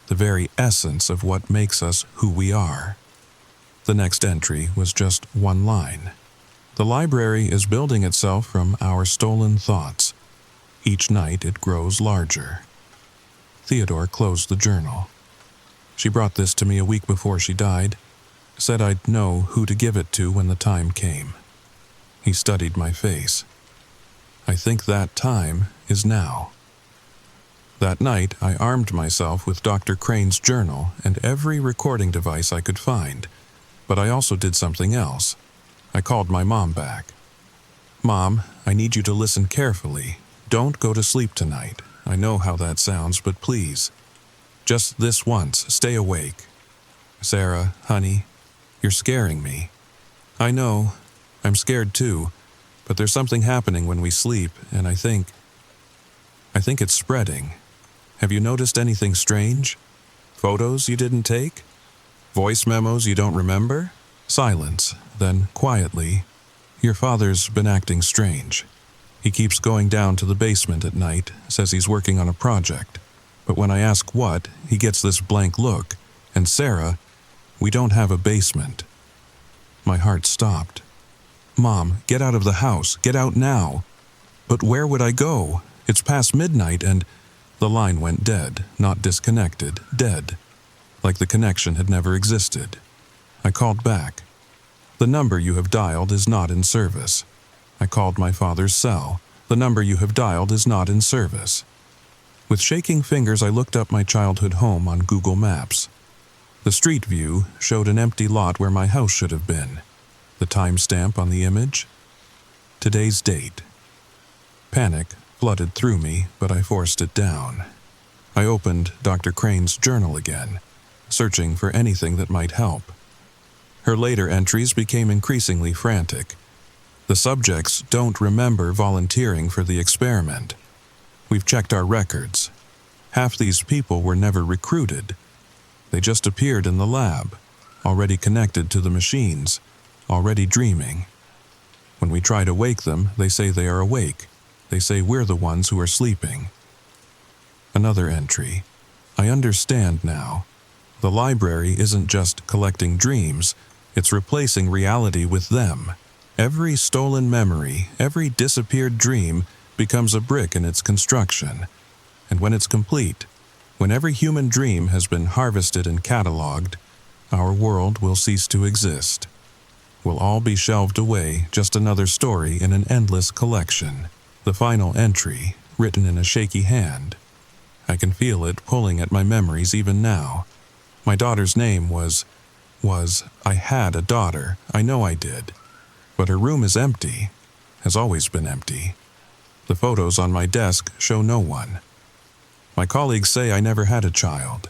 A: The very essence of what makes us who we are." The next entry was just one line. "The library is building itself from our stolen thoughts. Each night it grows larger." Theodore closed the journal. "She brought this to me a week before she died. Said I'd know who to give it to when the time came." He studied my face. "I think that time is now." That night, I armed myself with Dr. Crane's journal and every recording device I could find. But I also did something else. I called my mom back. "Mom, I need you to listen carefully. Don't go to sleep tonight. I know how that sounds, but please. Just this once, stay awake. Sarah, honey, you're scaring me. I know, I'm scared too, but there's something happening when we sleep, and I think it's spreading. Have you noticed anything strange? Photos you didn't take? Voice memos you don't remember?" Silence, then quietly, "Your father's been acting strange. He keeps going down to the basement at night, says he's working on a project. But when I ask what, he gets this blank look, and Sarah, we don't have a basement." My heart stopped. "Mom, get out of the house. Get out now." "But where would I go? It's past midnight and—" The line went dead, not disconnected, dead. Like the connection had never existed. I called back. "The number you have dialed is not in service." I called my father's cell. "The number you have dialed is not in service." With shaking fingers, I looked up my childhood home on Google Maps. The street view showed an empty lot where my house should have been. The timestamp on the image? Today's date. Panic flooded through me, but I forced it down. I opened Dr. Crane's journal again, searching for anything that might help. Her later entries became increasingly frantic. The subjects don't remember volunteering for the experiment. We've checked our records. Half these people were never recruited. They just appeared in the lab, already connected to the machines, already dreaming. When we try to wake them, they say they are awake. They say we're the ones who are sleeping. Another entry. I understand now. The library isn't just collecting dreams, it's replacing reality with them. Every stolen memory, every disappeared dream becomes a brick in its construction. And when it's complete, when every human dream has been harvested and cataloged, our world will cease to exist. We'll all be shelved away, just another story in an endless collection. The final entry, written in a shaky hand. I can feel it pulling at my memories even now. My daughter's name was, I had a daughter, I know I did. But her room is empty, has always been empty. The photos on my desk show no one. My colleagues say I never had a child,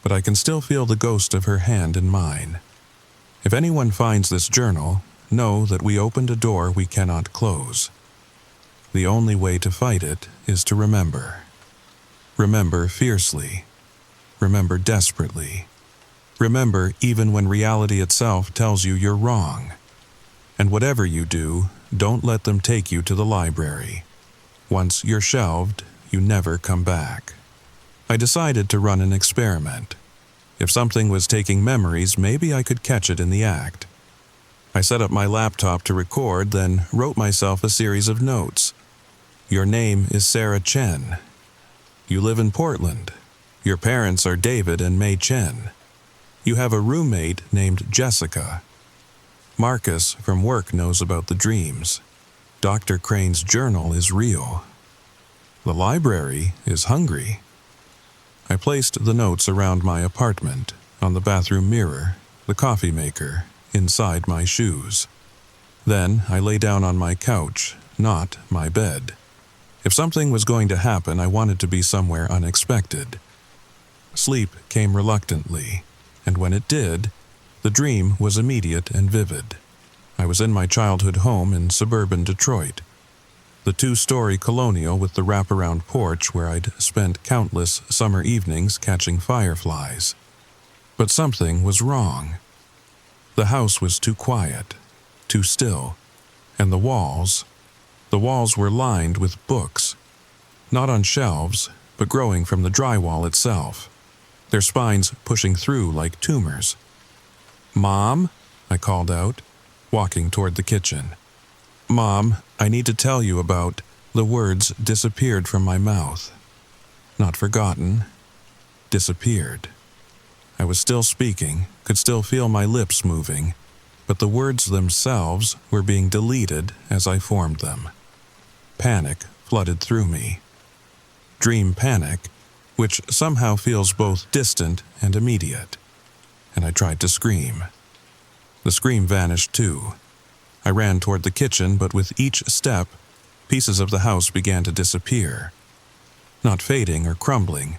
A: but I can still feel the ghost of her hand in mine. If anyone finds this journal, know that we opened a door we cannot close. The only way to fight it is to remember. Remember fiercely. Remember desperately. Remember even when reality itself tells you you're wrong. And whatever you do, don't let them take you to the library. Once you're shelved, you never come back. I decided to run an experiment. If something was taking memories, maybe I could catch it in the act. I set up my laptop to record, then wrote myself a series of notes. Your name is Sarah Chen. You live in Portland. Your parents are David and May Chen. You have a roommate named Jessica. Marcus from work knows about the dreams. Dr. Crane's journal is real. The library is hungry. I placed the notes around my apartment, on the bathroom mirror, the coffee maker, inside my shoes. Then I lay down on my couch, not my bed. If something was going to happen, I wanted to be somewhere unexpected. Sleep came reluctantly, and when it did, the dream was immediate and vivid. I was in my childhood home in suburban Detroit. The 2-story colonial with the wraparound porch where I'd spent countless summer evenings catching fireflies. But something was wrong. The house was too quiet, too still, and the walls were lined with books, not on shelves, but growing from the drywall itself, their spines pushing through like tumors. "Mom," I called out, walking toward the kitchen. "Mom, I need to tell you about..." The words disappeared from my mouth. Not forgotten, disappeared. I was still speaking, could still feel my lips moving, but the words themselves were being deleted as I formed them. Panic flooded through me. Dream panic, which somehow feels both distant and immediate. And I tried to scream. The scream vanished too. I ran toward the kitchen, but with each step, pieces of the house began to disappear. Not fading or crumbling,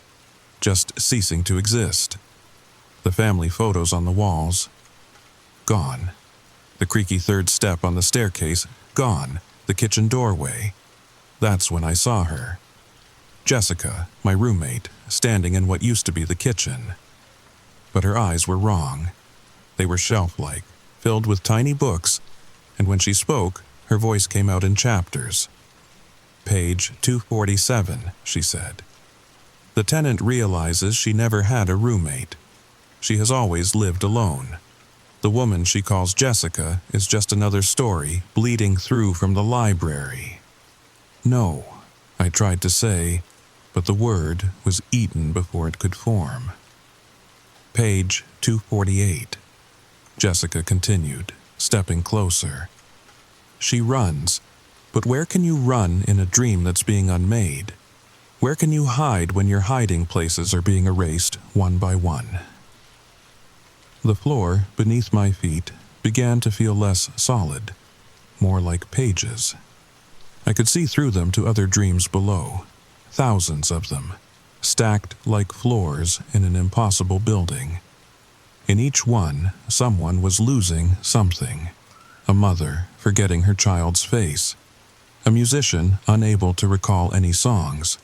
A: just ceasing to exist. The family photos on the walls, gone. The creaky third step on the staircase, gone. The kitchen doorway. That's when I saw her. Jessica, my roommate, standing in what used to be the kitchen. But her eyes were wrong. They were shelf-like, filled with tiny books, and when she spoke, her voice came out in chapters. "Page 247, she said. The tenant realizes she never had a roommate. She has always lived alone. The woman she calls Jessica is just another story bleeding through from the library." "No," I tried to say, but the word was eaten before it could form. "Page 248, Jessica continued, stepping closer. "She runs, but where can you run in a dream that's being unmade? Where can you hide when your hiding places are being erased one by one?" The floor beneath my feet began to feel less solid, more like pages. I could see through them to other dreams below, thousands of them, stacked like floors in an impossible building. In each one, someone was losing something. A mother forgetting her child's face. A musician unable to recall any songs.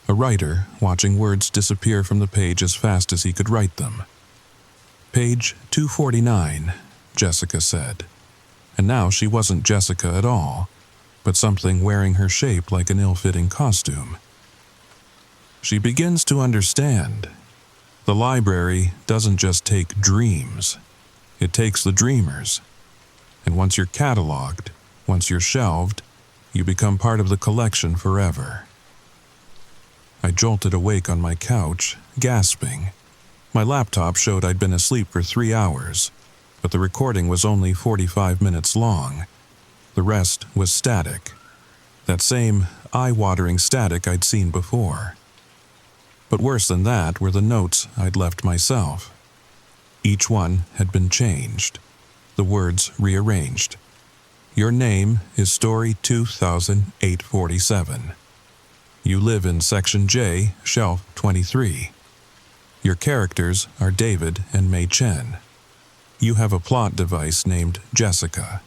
A: A writer watching words disappear from the page as fast as he could write them. Page 249, Jessica said. And now she wasn't Jessica at all, but something wearing her shape like an ill-fitting costume. She begins to understand. The library doesn't just take dreams. It takes the dreamers. And once you're cataloged, once you're shelved, you become part of the collection forever. I jolted awake on my couch, gasping. My laptop showed I'd been asleep for 3 hours, but the recording was only 45 minutes long. The rest was static. That same eye-watering static I'd seen before. But worse than that were the notes I'd left myself. Each one had been changed. The words rearranged. Your name is Story 2847. You live in Section J, Shelf 23. Your characters are David and Mei Chen. You have a plot device named Jessica.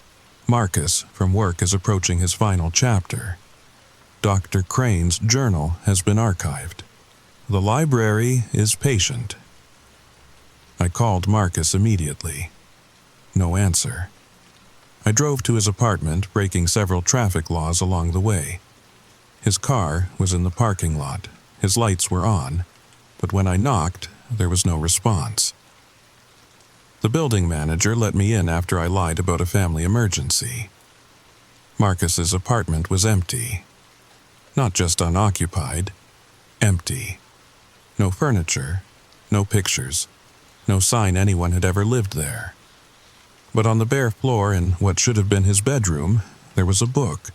A: Marcus from work is approaching his final chapter. Dr. Crane's journal has been archived. The library is patient. I called Marcus immediately. No answer. I drove to his apartment, breaking several traffic laws along the way. His car was in the parking lot. His lights were on, but when I knocked, there was no response. The building manager let me in after I lied about a family emergency. Marcus's apartment was empty. Not just unoccupied, empty. No furniture, no pictures, no sign anyone had ever lived there. But on the bare floor in what should have been his bedroom, there was a book.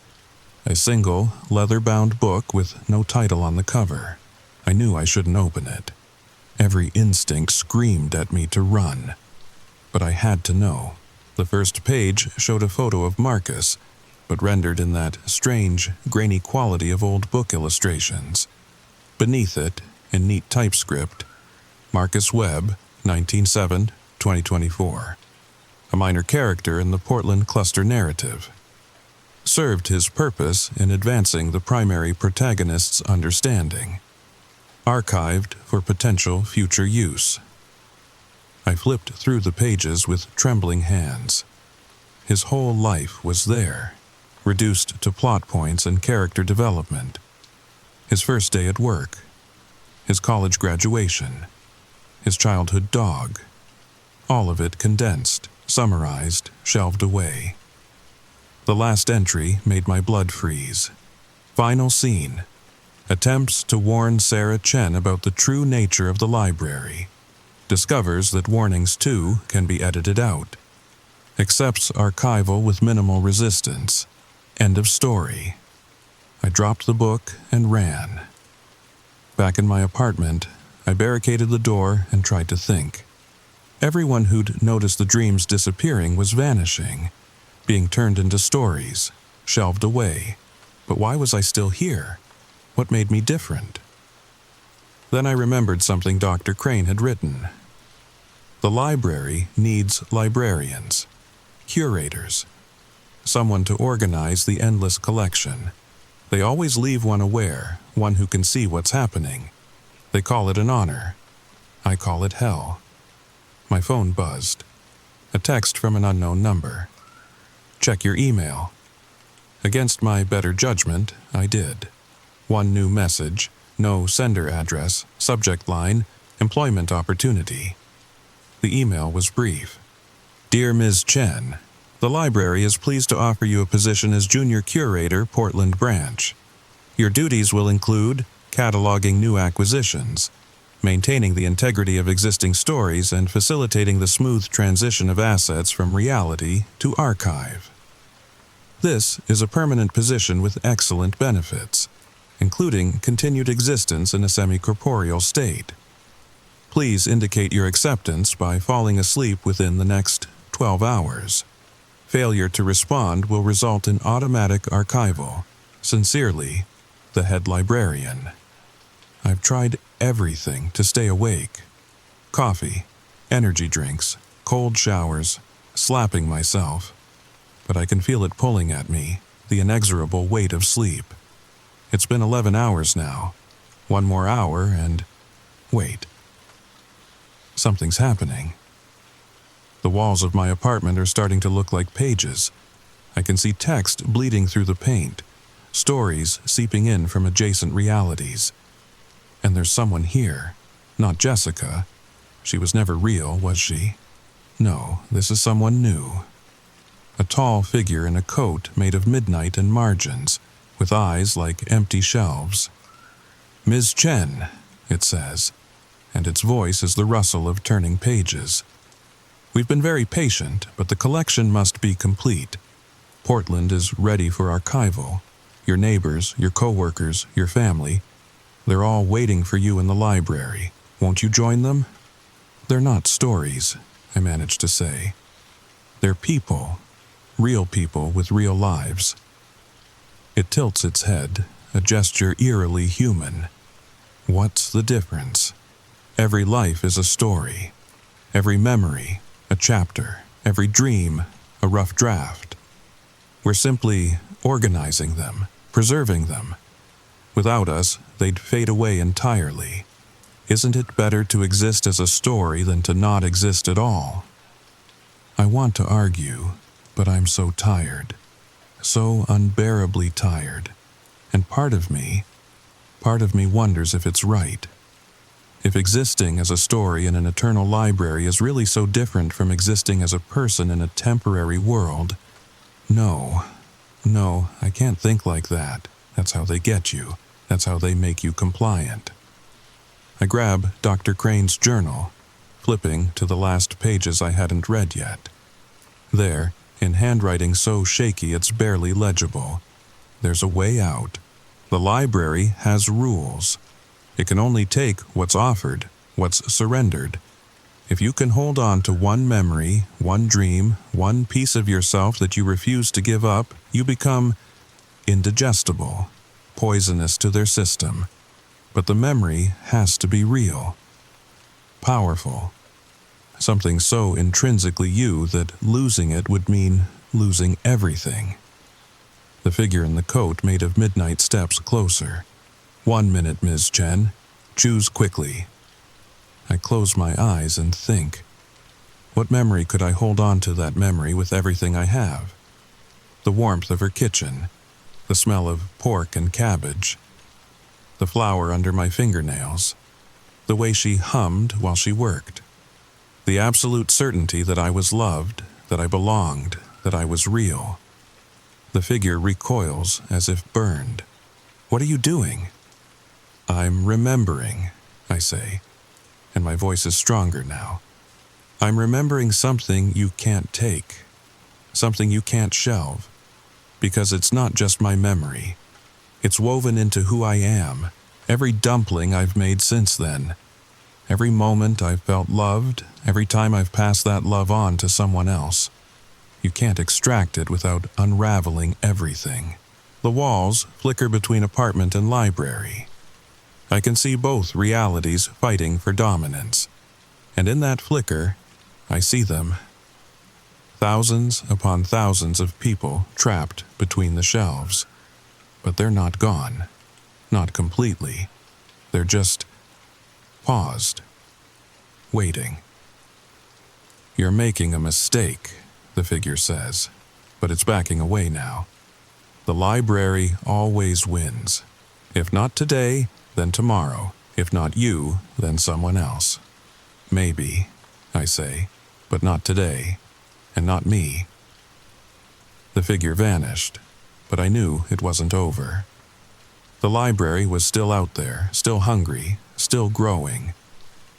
A: A single, leather-bound book with no title on the cover. I knew I shouldn't open it. Every instinct screamed at me to run. But I had to know. The first page showed a photo of Marcus, but rendered in that strange, grainy quality of old book illustrations. Beneath it, in neat typescript, Marcus Webb, 1907-2024. A minor character in the Portland cluster narrative. Served his purpose in advancing the primary protagonist's understanding. Archived for potential future use. I flipped through the pages with trembling hands. His whole life was there, reduced to plot points and character development. His first day at work. His college graduation. His childhood dog. All of it condensed, summarized, shelved away. The last entry made my blood freeze. Final scene. Attempts to warn Sarah Chen about the true nature of the library. Discovers that warnings too can be edited out. Accepts archival with minimal resistance. End of story. I dropped the book and ran. Back in my apartment, I barricaded the door and tried to think. Everyone who'd noticed the dreams disappearing was vanishing, being turned into stories, shelved away. But why was I still here? What made me different? Then I remembered something Dr. Crane had written. The library needs librarians, curators, someone to organize the endless collection. They always leave one aware, one who can see what's happening. They call it an honor. I call it hell. My phone buzzed. A text from an unknown number. Check your email. Against my better judgment, I did. One new message, no sender address, subject line, employment opportunity. The email was brief. Dear Ms. Chen, the library is pleased to offer you a position as Junior Curator, Portland Branch. Your duties will include cataloging new acquisitions, maintaining the integrity of existing stories, and facilitating the smooth transition of assets from reality to archive. This is a permanent position with excellent benefits, including continued existence in a semi-corporeal state. Please indicate your acceptance by falling asleep within the next 12 hours. Failure to respond will result in automatic archival. Sincerely, the head librarian. I've tried everything to stay awake. Coffee, energy drinks, cold showers, slapping myself. But I can feel it pulling at me, the inexorable weight of sleep. It's been 11 hours now. One more hour and... wait. Something's happening. The walls of my apartment are starting to look like pages. I can see text bleeding through the paint, stories seeping in from adjacent realities. And there's someone here. Not Jessica. She was never real, was she? No, this is someone new. A tall figure in a coat made of midnight and margins, with eyes like empty shelves. Ms. Chen, it says, and its voice is the rustle of turning pages. We've been very patient, but the collection must be complete. Portland is ready for archival. Your neighbors, your co-workers, your family, they're all waiting for you in the library. Won't you join them? They're not stories, I managed to say. They're people, real people with real lives. It tilts its head, a gesture eerily human. What's the difference? Every life is a story. Every memory, a chapter. Every dream, a rough draft. We're simply organizing them, preserving them. Without us, they'd fade away entirely. Isn't it better to exist as a story than to not exist at all? I want to argue, but I'm so tired. So unbearably tired. And part of me wonders if it's right. If existing as a story in an eternal library is really so different from existing as a person in a temporary world. No, I can't think like that. That's how they get you. That's how they make you compliant. I grab Dr. Crane's journal, flipping to the last pages I hadn't read yet. There, in handwriting so shaky it's barely legible, there's a way out. The library has rules. It can only take what's offered, what's surrendered. If you can hold on to one memory, one dream, one piece of yourself that you refuse to give up, you become indigestible, poisonous to their system. But the memory has to be real, powerful, something so intrinsically you that losing it would mean losing everything. The figure in the coat made of midnight steps closer. 1 minute, Ms. Chen. Choose quickly. I close my eyes and think. What memory could I hold on to that memory with everything I have? The warmth of her kitchen, the smell of pork and cabbage, the flour under my fingernails, the way she hummed while she worked, the absolute certainty that I was loved, that I belonged, that I was real. The figure recoils as if burned. What are you doing? I'm remembering, I say, and my voice is stronger now. I'm remembering something you can't take, something you can't shelve, because it's not just my memory. It's woven into who I am, every dumpling I've made since then, every moment I've felt loved, every time I've passed that love on to someone else. You can't extract it without unraveling everything. The walls flicker between apartment and library. I can see both realities fighting for dominance. And in that flicker, I see them. Thousands upon thousands of people trapped between the shelves. But they're not gone. Not completely. They're just paused. Waiting. You're making a mistake, the figure says, but it's backing away now. The library always wins. If not today, then tomorrow. If not you, then someone else. Maybe, I say, but not today, and not me. The figure vanished, but I knew it wasn't over. The library was still out there, still hungry, still growing.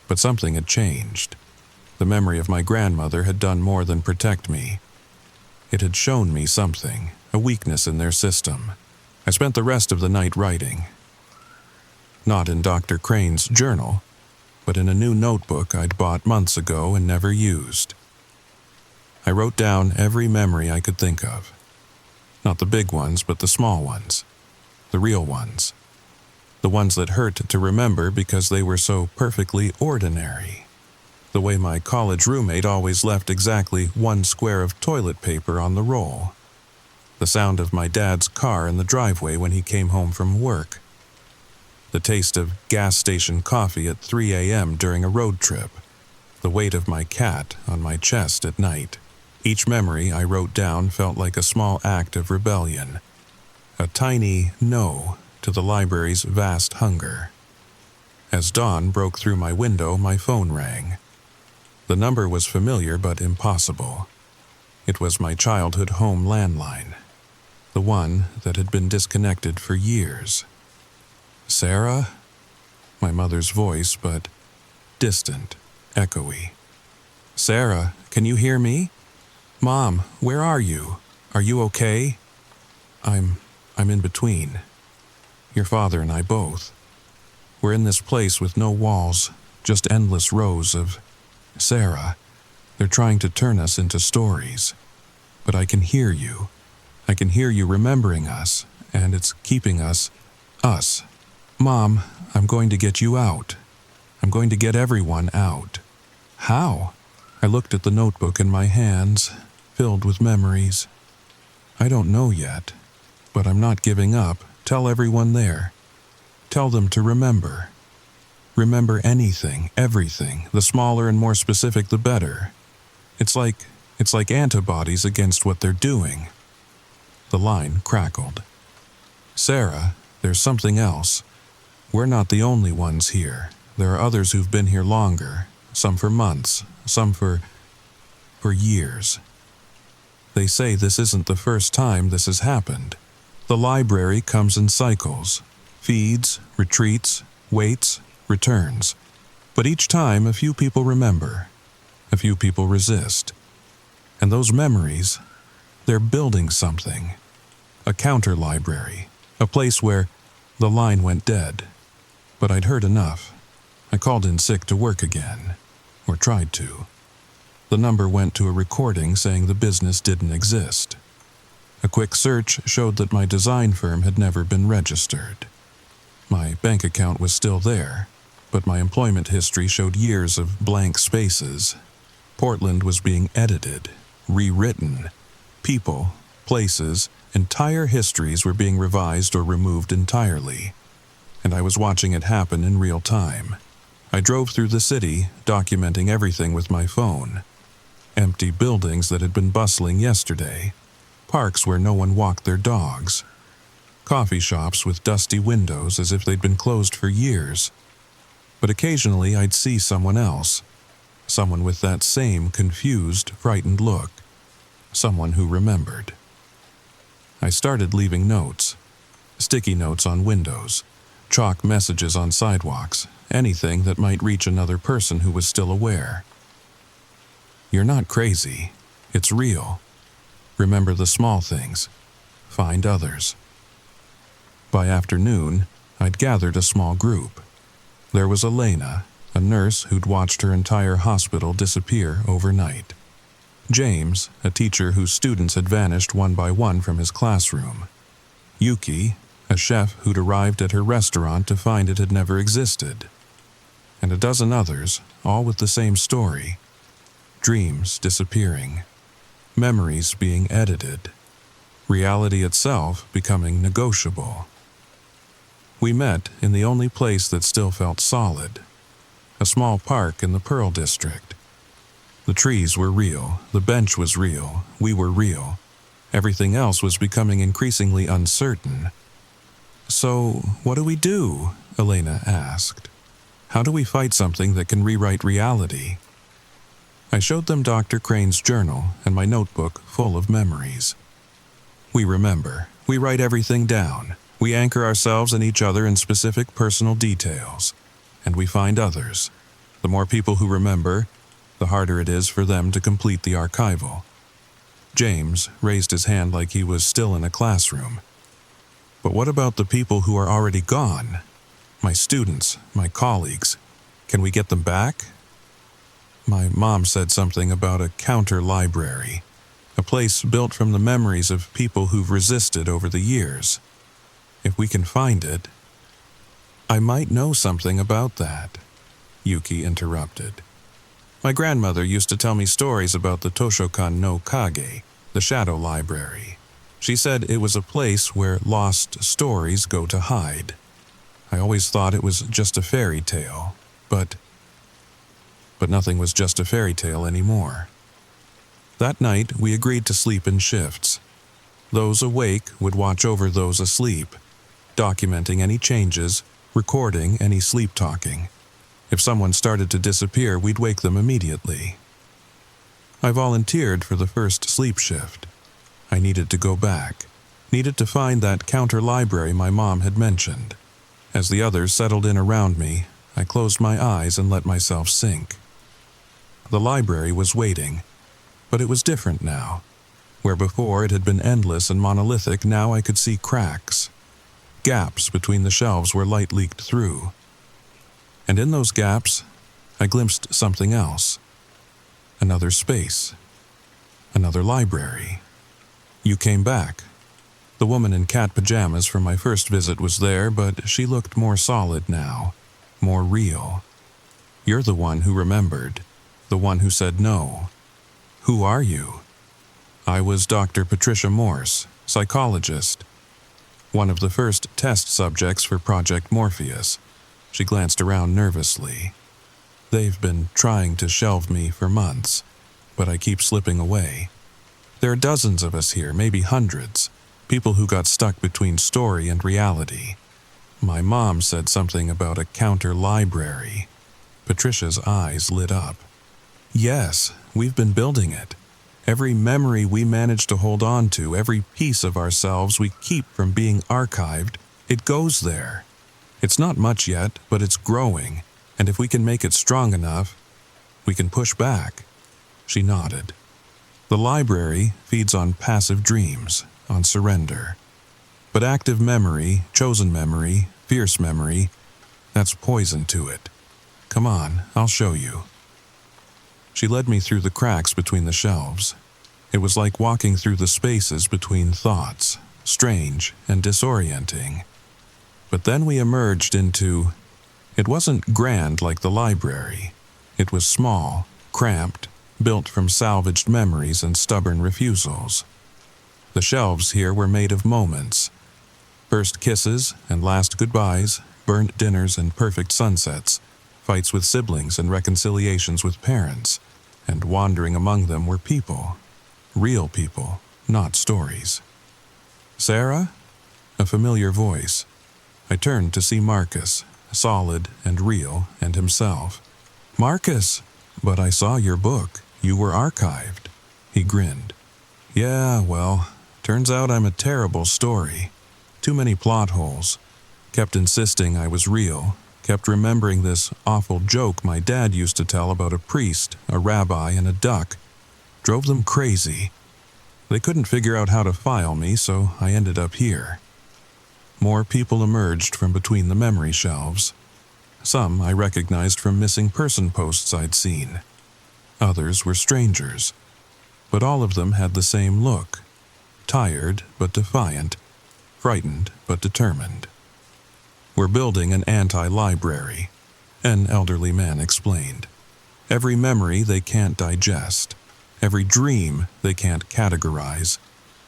A: But something had changed. The memory of my grandmother had done more than protect me. It had shown me something, a weakness in their system. I spent the rest of the night writing. Not in Dr. Crane's journal, but in a new notebook I'd bought months ago and never used. I wrote down every memory I could think of. Not the big ones, but the small ones. the real ones. The ones that hurt to remember because they were so perfectly ordinary. The way my college roommate always left exactly 1 square of toilet paper on the roll. The sound of my dad's car in the driveway when he came home from work. The taste of gas station coffee at 3 a.m. during a road trip. The weight of my cat on my chest at night. Each memory I wrote down felt like a small act of rebellion. A tiny no to the library's vast hunger. As dawn broke through my window, my phone rang. The number was familiar but impossible. It was my childhood home landline. The one that had been disconnected for years. Sarah? My mother's voice, but distant, echoey. Sarah, can you hear me? Mom, where are you? Are you okay? I'm in between. Your father and I both. We're in this place with no walls, just endless rows of... Sarah, they're trying to turn us into stories. But I can hear you. I can hear you remembering us, and it's keeping us. Mom, I'm going to get you out. I'm going to get everyone out. How? I looked at the notebook in my hands, filled with memories. I don't know yet, but I'm not giving up. Tell everyone there. Tell them to remember. Remember anything, everything. The smaller and more specific, the better. It's like antibodies against what they're doing. The line crackled. Sarah, there's something else. We're not the only ones here. There are others who've been here longer, some for months, some for years. They say this isn't the first time this has happened. The library comes in cycles, feeds, retreats, waits, returns. But each time a few people remember, a few people resist. And those memories, they're building something. A counter-library, a place where the line went dead. But I'd heard enough. I called in sick to work again, or tried to. The number went to a recording saying the business didn't exist. A quick search showed that my design firm had never been registered. My bank account was still there, but my employment history showed years of blank spaces. Portland was being edited, rewritten. People, places, entire histories were being revised or removed entirely. And I was watching it happen in real time. I drove through the city, documenting everything with my phone. Empty buildings that had been bustling yesterday. Parks where no one walked their dogs. Coffee shops with dusty windows as if they'd been closed for years. But occasionally I'd see someone else. Someone with that same confused, frightened look. Someone who remembered. I started leaving notes. Sticky notes on windows. Chalk messages on sidewalks. Anything that might reach another person who was still aware. You're not crazy. It's real. Remember the small things. Find others. By afternoon, I'd gathered a small group. There was Elena, a nurse who'd watched her entire hospital disappear overnight. James, a teacher whose students had vanished one by one from his classroom. Yuki, a chef who'd arrived at her restaurant to find it had never existed. And a dozen others, all with the same story. Dreams disappearing. Memories being edited. Reality itself becoming negotiable. We met in the only place that still felt solid. A small park in the Pearl District. The trees were real, the bench was real, we were real. Everything else was becoming increasingly uncertain. So, what do we do? Elena asked. How do we fight something that can rewrite reality? I showed them Dr. Crane's journal and my notebook full of memories. We remember. We write everything down. We anchor ourselves and each other in specific personal details. And we find others. The more people who remember, the harder it is for them to complete the archival. James raised his hand like he was still in a classroom. But what about the people who are already gone? My students, my colleagues. Can we get them back? My mom said something about a counter-library, a place built from the memories of people who've resisted over the years. If we can find it, I might know something about that, Yuki interrupted. My grandmother used to tell me stories about the Toshokan no Kage, the shadow library. She said it was a place where lost stories go to hide. I always thought it was just a fairy tale, but nothing was just a fairy tale anymore. That night, we agreed to sleep in shifts. Those awake would watch over those asleep, documenting any changes, recording any sleep talking. If someone started to disappear, we'd wake them immediately. I volunteered for the first sleep shift. I needed to go back, needed to find that counter library my mom had mentioned. As the others settled in around me, I closed my eyes and let myself sink. The library was waiting, but it was different now. Where before it had been endless and monolithic, now I could see cracks, gaps between the shelves where light leaked through. And in those gaps, I glimpsed something else. Another space. Another library. You came back. The woman in cat pajamas from my first visit was there, but she looked more solid now, more real. You're the one who remembered, the one who said no. Who are you? I was Dr. Patricia Morse, psychologist. One of the first test subjects for Project Morpheus. She glanced around nervously. They've been trying to shelve me for months, but I keep slipping away. There are dozens of us here, maybe hundreds, people who got stuck between story and reality. My mom said something about a counter library. Patricia's eyes lit up. Yes, we've been building it. Every memory we manage to hold on to, every piece of ourselves we keep from being archived, it goes there. It's not much yet, but it's growing, and if we can make it strong enough, we can push back. She nodded. The library feeds on passive dreams, on surrender. But active memory, chosen memory, fierce memory, that's poison to it. Come on, I'll show you. She led me through the cracks between the shelves. It was like walking through the spaces between thoughts, strange and disorienting. But then we emerged into... It wasn't grand like the library. It was small, cramped, built from salvaged memories and stubborn refusals. The shelves here were made of moments. First kisses and last goodbyes, burnt dinners and perfect sunsets, fights with siblings and reconciliations with parents, and wandering among them were people. Real people, not stories. Sarah? A familiar voice. I turned to see Marcus, solid and real, and himself. Marcus! But I saw your book. You were archived. He grinned. Yeah, well, turns out I'm a terrible story. Too many plot holes. Kept insisting I was real. Kept remembering this awful joke my dad used to tell about a priest, a rabbi, and a duck. Drove them crazy. They couldn't figure out how to file me, so I ended up here. More people emerged from between the memory shelves. Some I recognized from missing person posts I'd seen. Others were strangers. But all of them had the same look. Tired but defiant. Frightened but determined. We're building an anti-library, an elderly man explained. Every memory they can't digest. Every dream they can't categorize.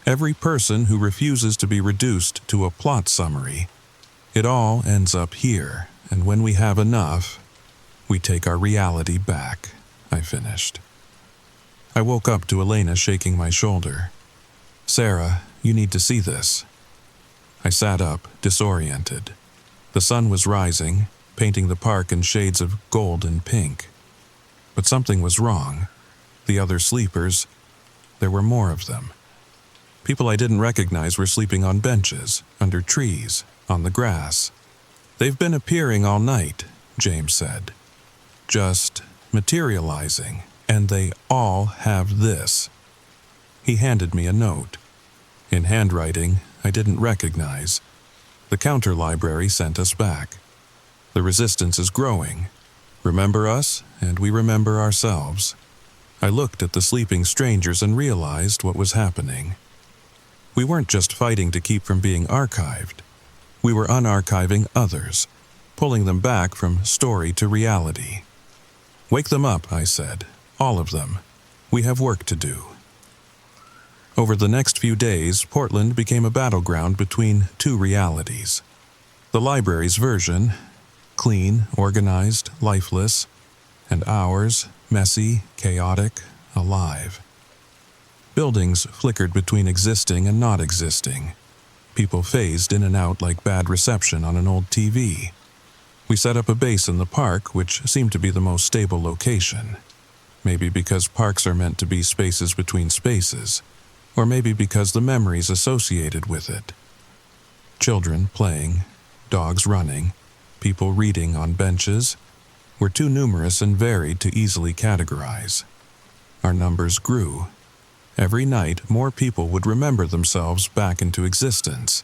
A: Every person who refuses to be reduced to a plot summary. It all ends up here, and when we have enough, we take our reality back, I finished. I woke up to Elena shaking my shoulder. Sarah, you need to see this. I sat up, disoriented. The sun was rising, painting the park in shades of gold and pink. But something was wrong. The other sleepers, there were more of them. People I didn't recognize were sleeping on benches, under trees, on the grass. They've been appearing all night, James said. Just materializing, and they all have this. He handed me a note. In handwriting I didn't recognize. The counter library sent us back. The resistance is growing. Remember us, and we remember ourselves. I looked at the sleeping strangers and realized what was happening. We weren't just fighting to keep from being archived. We were unarchiving others, pulling them back from story to reality. "Wake them up," I said. "All of them. We have work to do." Over the next few days, Portland became a battleground between two realities. The library's version, clean, organized, lifeless, and ours, messy, chaotic, alive. Buildings flickered between existing and not existing. People phased in and out like bad reception on an old TV. We set up a base in the park, which seemed to be the most stable location. Maybe because parks are meant to be spaces between spaces, or maybe because the memories associated with it. Children playing, dogs running, people reading on benches were too numerous and varied to easily categorize. Our numbers grew. Every night, more people would remember themselves back into existence.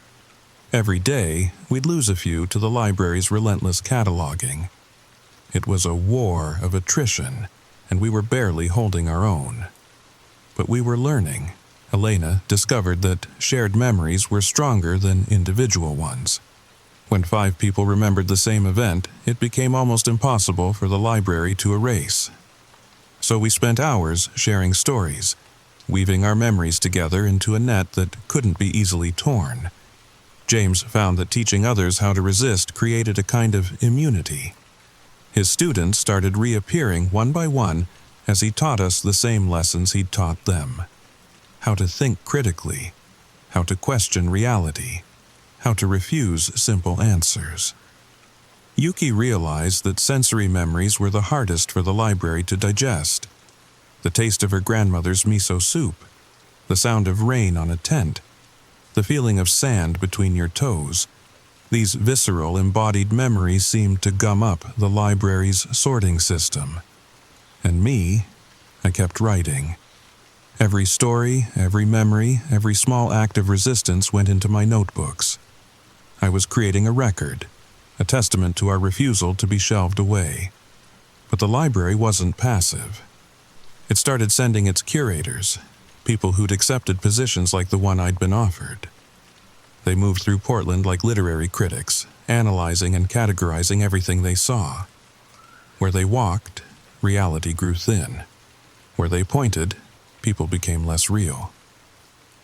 A: Every day, we'd lose a few to the library's relentless cataloging. It was a war of attrition, and we were barely holding our own. But we were learning. Elena discovered that shared memories were stronger than individual ones. When 5 people remembered the same event, it became almost impossible for the library to erase. So we spent hours sharing stories, weaving our memories together into a net that couldn't be easily torn. James found that teaching others how to resist created a kind of immunity. His students started reappearing one by one as he taught us the same lessons he'd taught them. How to think critically, how to question reality, how to refuse simple answers. Yuki realized that sensory memories were the hardest for the library to digest. The taste of her grandmother's miso soup, the sound of rain on a tent, the feeling of sand between your toes. These visceral, embodied memories seemed to gum up the library's sorting system. And me, I kept writing. Every story, every memory, every small act of resistance went into my notebooks. I was creating a record, a testament to our refusal to be shelved away. But the library wasn't passive. It started sending its curators, people who'd accepted positions like the one I'd been offered. They moved through Portland like literary critics, analyzing and categorizing everything they saw. Where they walked, reality grew thin. Where they pointed, people became less real.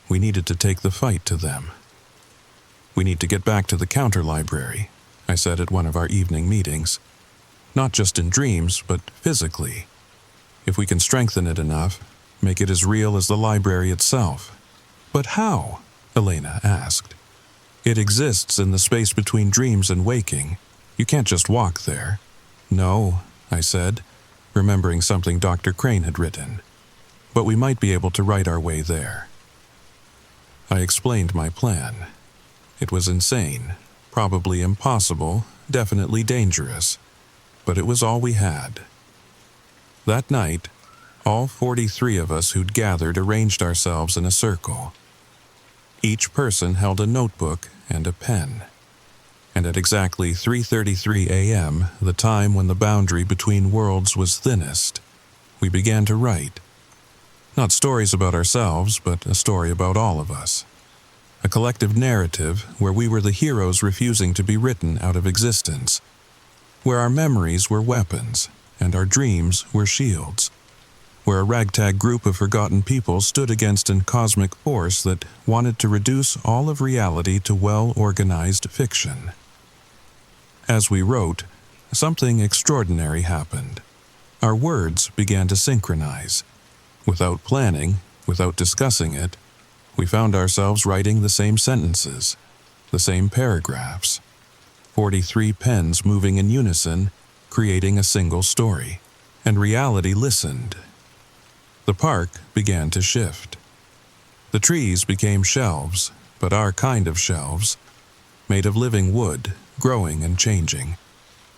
A: We needed to take the fight to them. "We need to get back to the counter library," I said at one of our evening meetings. "Not just in dreams, but physically. If we can strengthen it enough, make it as real as the library itself." "But how?" Elena asked. "It exists in the space between dreams and waking. You can't just walk there." "No," I said, remembering something Dr. Crane had written. "But we might be able to write our way there." I explained my plan. It was insane, probably impossible, definitely dangerous, but it was all we had. That night, all 43 of us who'd gathered arranged ourselves in a circle. Each person held a notebook and a pen. And at exactly 3:33 a.m., the time when the boundary between worlds was thinnest, we began to write. Not stories about ourselves, but a story about all of us. A collective narrative where we were the heroes refusing to be written out of existence, where our memories were weapons and our dreams were shields, where a ragtag group of forgotten people stood against a cosmic force that wanted to reduce all of reality to well-organized fiction. As we wrote, something extraordinary happened. Our words began to synchronize. Without planning, without discussing it, we found ourselves writing the same sentences, the same paragraphs. 43 pens moving in unison, creating a single story. And reality listened. The park began to shift. The trees became shelves, but our kind of shelves, made of living wood, growing and changing.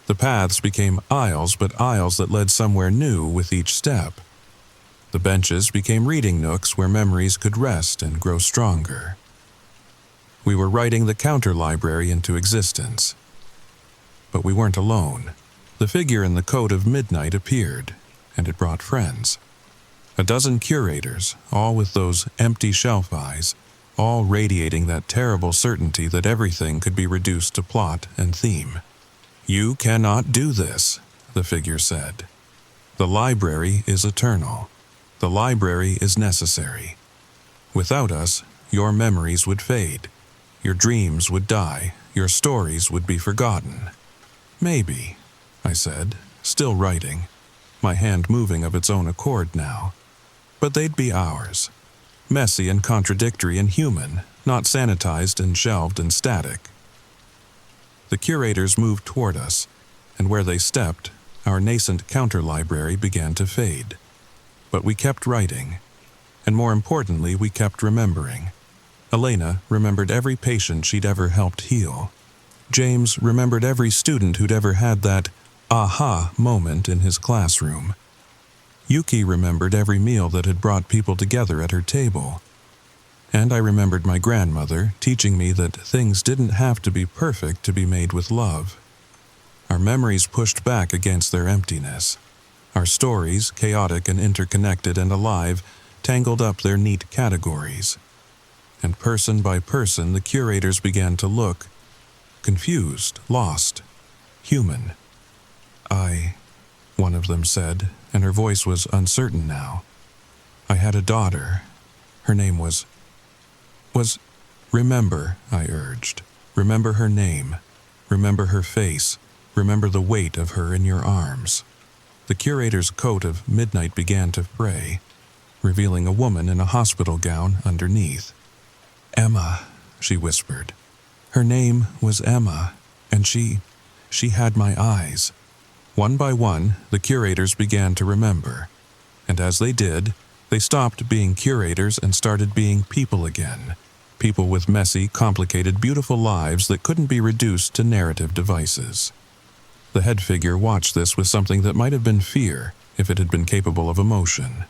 A: The paths became aisles, but aisles that led somewhere new with each step. The benches became reading nooks where memories could rest and grow stronger. We were writing the counter library into existence. But we weren't alone. The figure in the coat of midnight appeared, and it brought friends. A dozen curators, all with those empty shelf eyes, all radiating that terrible certainty that everything could be reduced to plot and theme. "You cannot do this," the figure said. "The library is eternal. The library is necessary. Without us, your memories would fade. Your dreams would die. Your stories would be forgotten." "Maybe," I said, still writing, my hand moving of its own accord now. "But they'd be ours. Messy and contradictory and human, not sanitized and shelved and static." The curators moved toward us, and where they stepped, our nascent counter-library began to fade. But we kept writing, and more importantly, we kept remembering. Elena remembered every patient she'd ever helped heal. James remembered every student who'd ever had that aha moment in his classroom. Yuki remembered every meal that had brought people together at her table. And I remembered my grandmother teaching me that things didn't have to be perfect to be made with love. Our memories pushed back against their emptiness. Our stories, chaotic and interconnected and alive, tangled up their neat categories. And person by person, the curators began to look confused, lost, human. One of them said, and her voice was uncertain now. "I had a daughter. Her name was... Remember," I urged. "Remember her name. Remember her face. Remember the weight of her in your arms." The curator's coat of midnight began to fray, revealing a woman in a hospital gown underneath. "Emma," she whispered. "Her name was Emma, and she had my eyes." One by one, the curators began to remember, and as they did, they stopped being curators and started being people again. People with messy, complicated, beautiful lives that couldn't be reduced to narrative devices. The head figure watched this with something that might have been fear if it had been capable of emotion.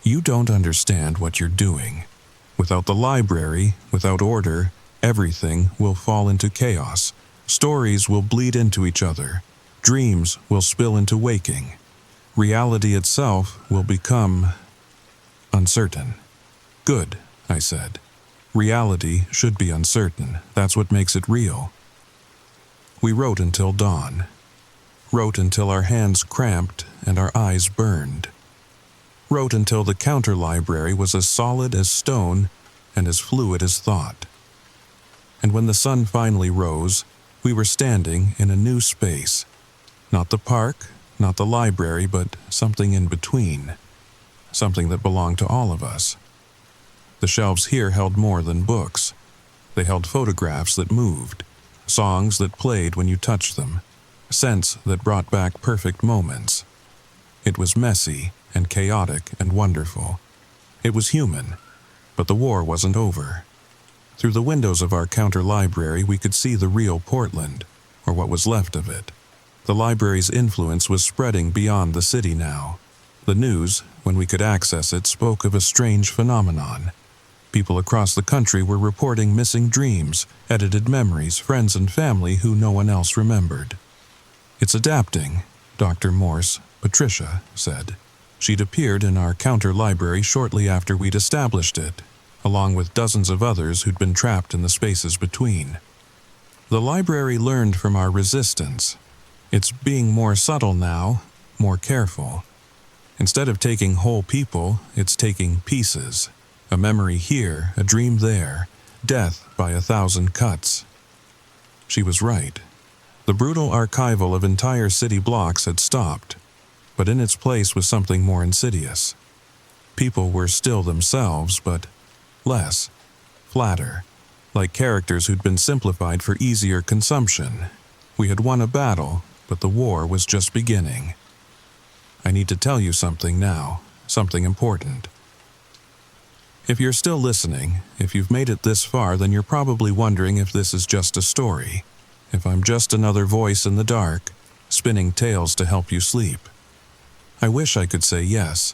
A: "You don't understand what you're doing. Without the library, without order, everything will fall into chaos. Stories will bleed into each other. Dreams will spill into waking. Reality itself will become uncertain." "Good," I said. "Reality should be uncertain. That's what makes it real." We wrote until dawn. Wrote until our hands cramped and our eyes burned. Wrote until the counter-library was as solid as stone and as fluid as thought. And when the sun finally rose, we were standing in a new space. Not the park, not the library, but something in between. Something that belonged to all of us. The shelves here held more than books. They held photographs that moved, songs that played when you touched them, scents that brought back perfect moments. It was messy and chaotic and wonderful. It was human, but the war wasn't over. Through the windows of our counter-library, we could see the real Portland, or what was left of it. The library's influence was spreading beyond the city now. The news, when we could access it, spoke of a strange phenomenon. People across the country were reporting missing dreams, edited memories, friends and family who no one else remembered. "It's adapting," Dr. Morse, Patricia, said. She'd appeared in our counter-library shortly after we'd established it, along with dozens of others who'd been trapped in the spaces between. "The library learned from our resistance. It's being more subtle now, more careful. Instead of taking whole people, it's taking pieces. A memory here, a dream there, death by 1,000 cuts." She was right. The brutal archival of entire city blocks had stopped, but in its place was something more insidious. People were still themselves, but less, flatter, like characters who'd been simplified for easier consumption. We had won a battle, but the war was just beginning. "I need to tell you something now, something important. If you're still listening, if you've made it this far, then you're probably wondering if this is just a story, if I'm just another voice in the dark, spinning tales to help you sleep. I wish I could say yes.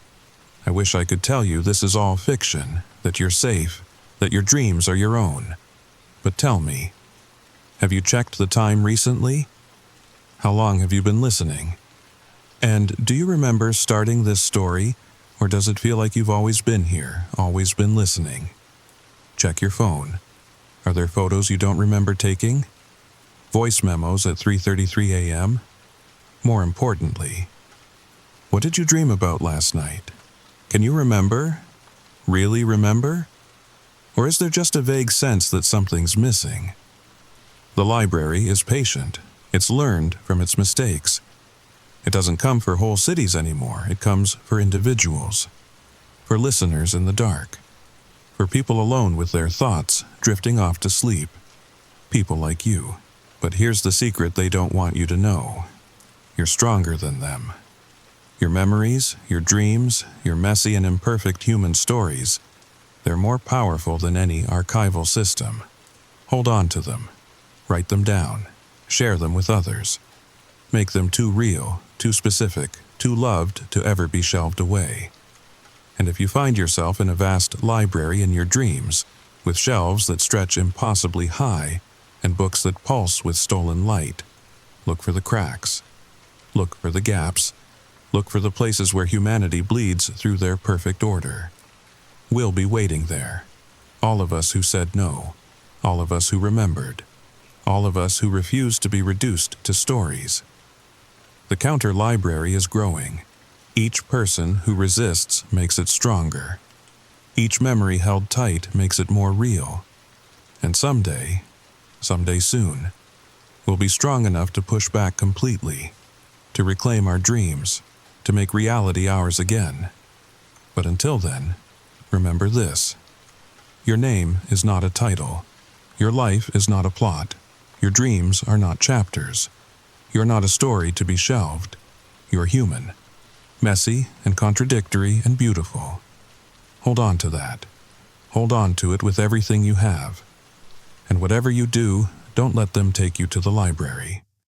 A: I wish I could tell you this is all fiction, that you're safe, that your dreams are your own. But tell me, have you checked the time recently? How long have you been listening? And do you remember starting this story, or does it feel like you've always been here, always been listening? Check your phone. Are there photos you don't remember taking? Voice memos at 3:33 a.m.? More importantly, what did you dream about last night? Can you remember? Really remember? Or is there just a vague sense that something's missing? The library is patient. It's learned from its mistakes. It doesn't come for whole cities anymore. It comes for individuals, for listeners in the dark, for people alone with their thoughts drifting off to sleep, people like you. But here's the secret they don't want you to know. You're stronger than them. Your memories, your dreams, your messy and imperfect human stories, they're more powerful than any archival system. Hold on to them. Write them down. Share them with others. Make them too real, too specific, too loved to ever be shelved away. And if you find yourself in a vast library in your dreams, with shelves that stretch impossibly high and books that pulse with stolen light, look for the cracks. Look for the gaps. Look for the places where humanity bleeds through their perfect order. We'll be waiting there. All of us who said no. All of us who remembered. All of us who refused to be reduced to stories. The counter library is growing. Each person who resists makes it stronger. Each memory held tight makes it more real. And someday soon, we'll be strong enough to push back completely, to reclaim our dreams, to make reality ours again. But until then, remember this. Your name is not a title. Your life is not a plot. Your dreams are not chapters. You're not a story to be shelved. You're human, messy and contradictory and beautiful. Hold on to that. Hold on to it with everything you have. And whatever you do, don't let them take you to the library.